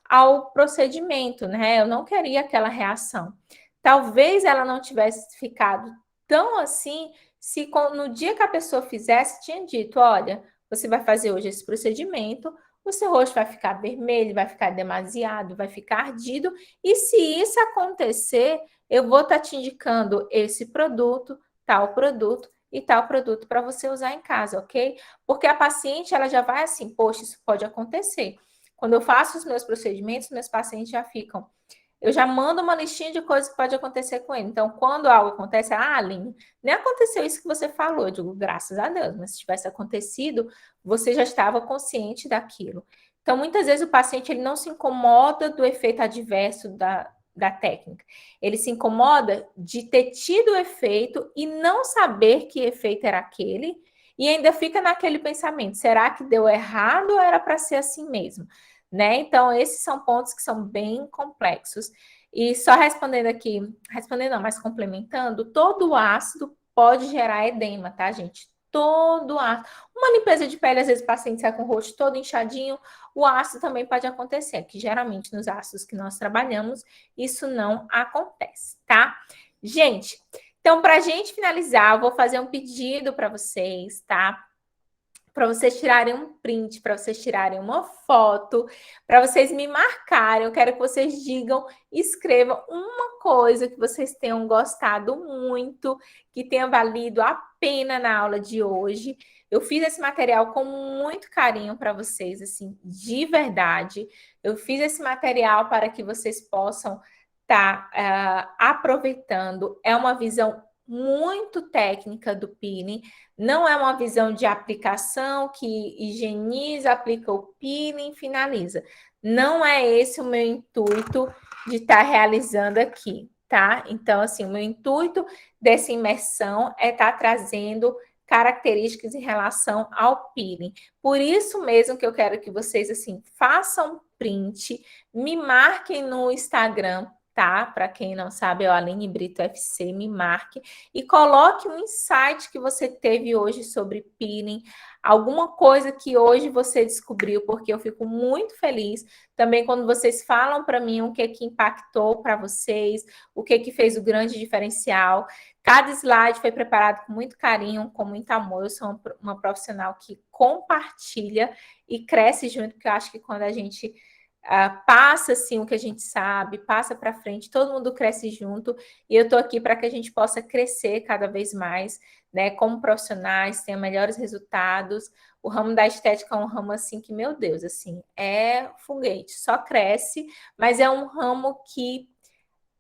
ao procedimento, né? Eu não queria aquela reação. Talvez ela não tivesse ficado tão assim se no dia que a pessoa fizesse, tinha dito, olha, você vai fazer hoje esse procedimento, o seu rosto vai ficar vermelho, vai ficar demasiado, vai ficar ardido, e se isso acontecer, eu vou estar te indicando esse produto, tal produto e tal produto para você usar em casa, ok? Porque a paciente, ela já vai assim, poxa, isso pode acontecer. Quando eu faço os meus procedimentos, meus pacientes já ficam, eu já mando uma listinha de coisas que pode acontecer com ele. Então, quando algo acontece, Aline, nem aconteceu isso que você falou. Eu digo, graças a Deus, mas se tivesse acontecido, você já estava consciente daquilo. Então, muitas vezes o paciente ele não se incomoda do efeito adverso da técnica. Ele se incomoda de ter tido o efeito e não saber que efeito era aquele, e ainda fica naquele pensamento: será que deu errado ou era para ser assim mesmo? Né? Então, esses são pontos que são bem complexos. E só respondendo aqui, respondendo não, mas complementando, todo ácido pode gerar edema, tá, gente? Todo ácido. Uma limpeza de pele, às vezes o paciente sai com o rosto todo inchadinho, o ácido também pode acontecer, que geralmente nos ácidos que nós trabalhamos, isso não acontece, tá? Gente, então, para a gente finalizar, eu vou fazer um pedido para vocês, tá? Para vocês tirarem um print, para vocês tirarem uma foto, para vocês me marcarem. Eu quero que vocês digam, escrevam uma coisa que vocês tenham gostado muito, que tenha valido a pena na aula de hoje. Eu fiz esse material com muito carinho para vocês, assim, de verdade. Eu fiz esse material para que vocês possam estar aproveitando. É uma visão muito técnica do peeling, não é uma visão de aplicação que higieniza, aplica o peeling, finaliza. Não é esse o meu intuito de estar realizando aqui, tá? Então, assim, o meu intuito dessa imersão é estar trazendo características em relação ao peeling. Por isso mesmo que eu quero que vocês, assim, façam print, me marquem no Instagram, tá? Para quem não sabe, é o Aline Brito FC, me marque e coloque um insight que você teve hoje sobre peeling, alguma coisa que hoje você descobriu, porque eu fico muito feliz também quando vocês falam para mim o que impactou para vocês, o que fez o grande diferencial. Cada slide foi preparado com muito carinho, com muito amor. Eu sou uma profissional que compartilha e cresce junto, porque eu acho que quando a gente passa assim o que a gente sabe, passa para frente, todo mundo cresce junto, e eu estou aqui para que a gente possa crescer cada vez mais, né, como profissionais, tenha melhores resultados. O ramo da estética é um ramo assim que, meu Deus, assim, é foguete, só cresce, mas é um ramo que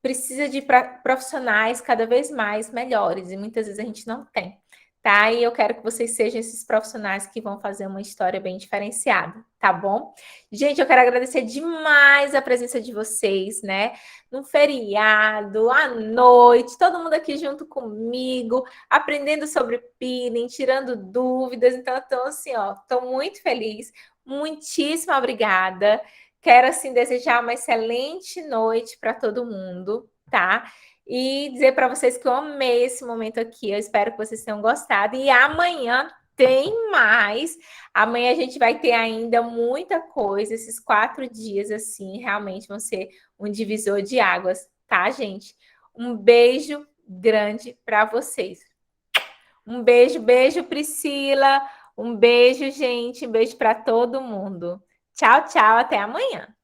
precisa de profissionais cada vez mais melhores, e muitas vezes a gente não tem. Tá? E eu quero que vocês sejam esses profissionais que vão fazer uma história bem diferenciada, tá bom? Gente, eu quero agradecer demais a presença de vocês, né? No feriado, à noite, todo mundo aqui junto comigo, aprendendo sobre peeling, tirando dúvidas. Então, assim, ó, estou muito feliz. Muitíssimo obrigada. Quero, assim, desejar uma excelente noite para todo mundo, tá? E dizer para vocês que eu amei esse momento aqui. Eu espero que vocês tenham gostado. E amanhã tem mais. Amanhã a gente vai ter ainda muita coisa. Esses 4 dias, assim, realmente vão ser um divisor de águas, tá, gente? Um beijo grande para vocês. Um beijo, beijo, Priscila. Um beijo, gente. Um beijo para todo mundo. Tchau, tchau. Até amanhã.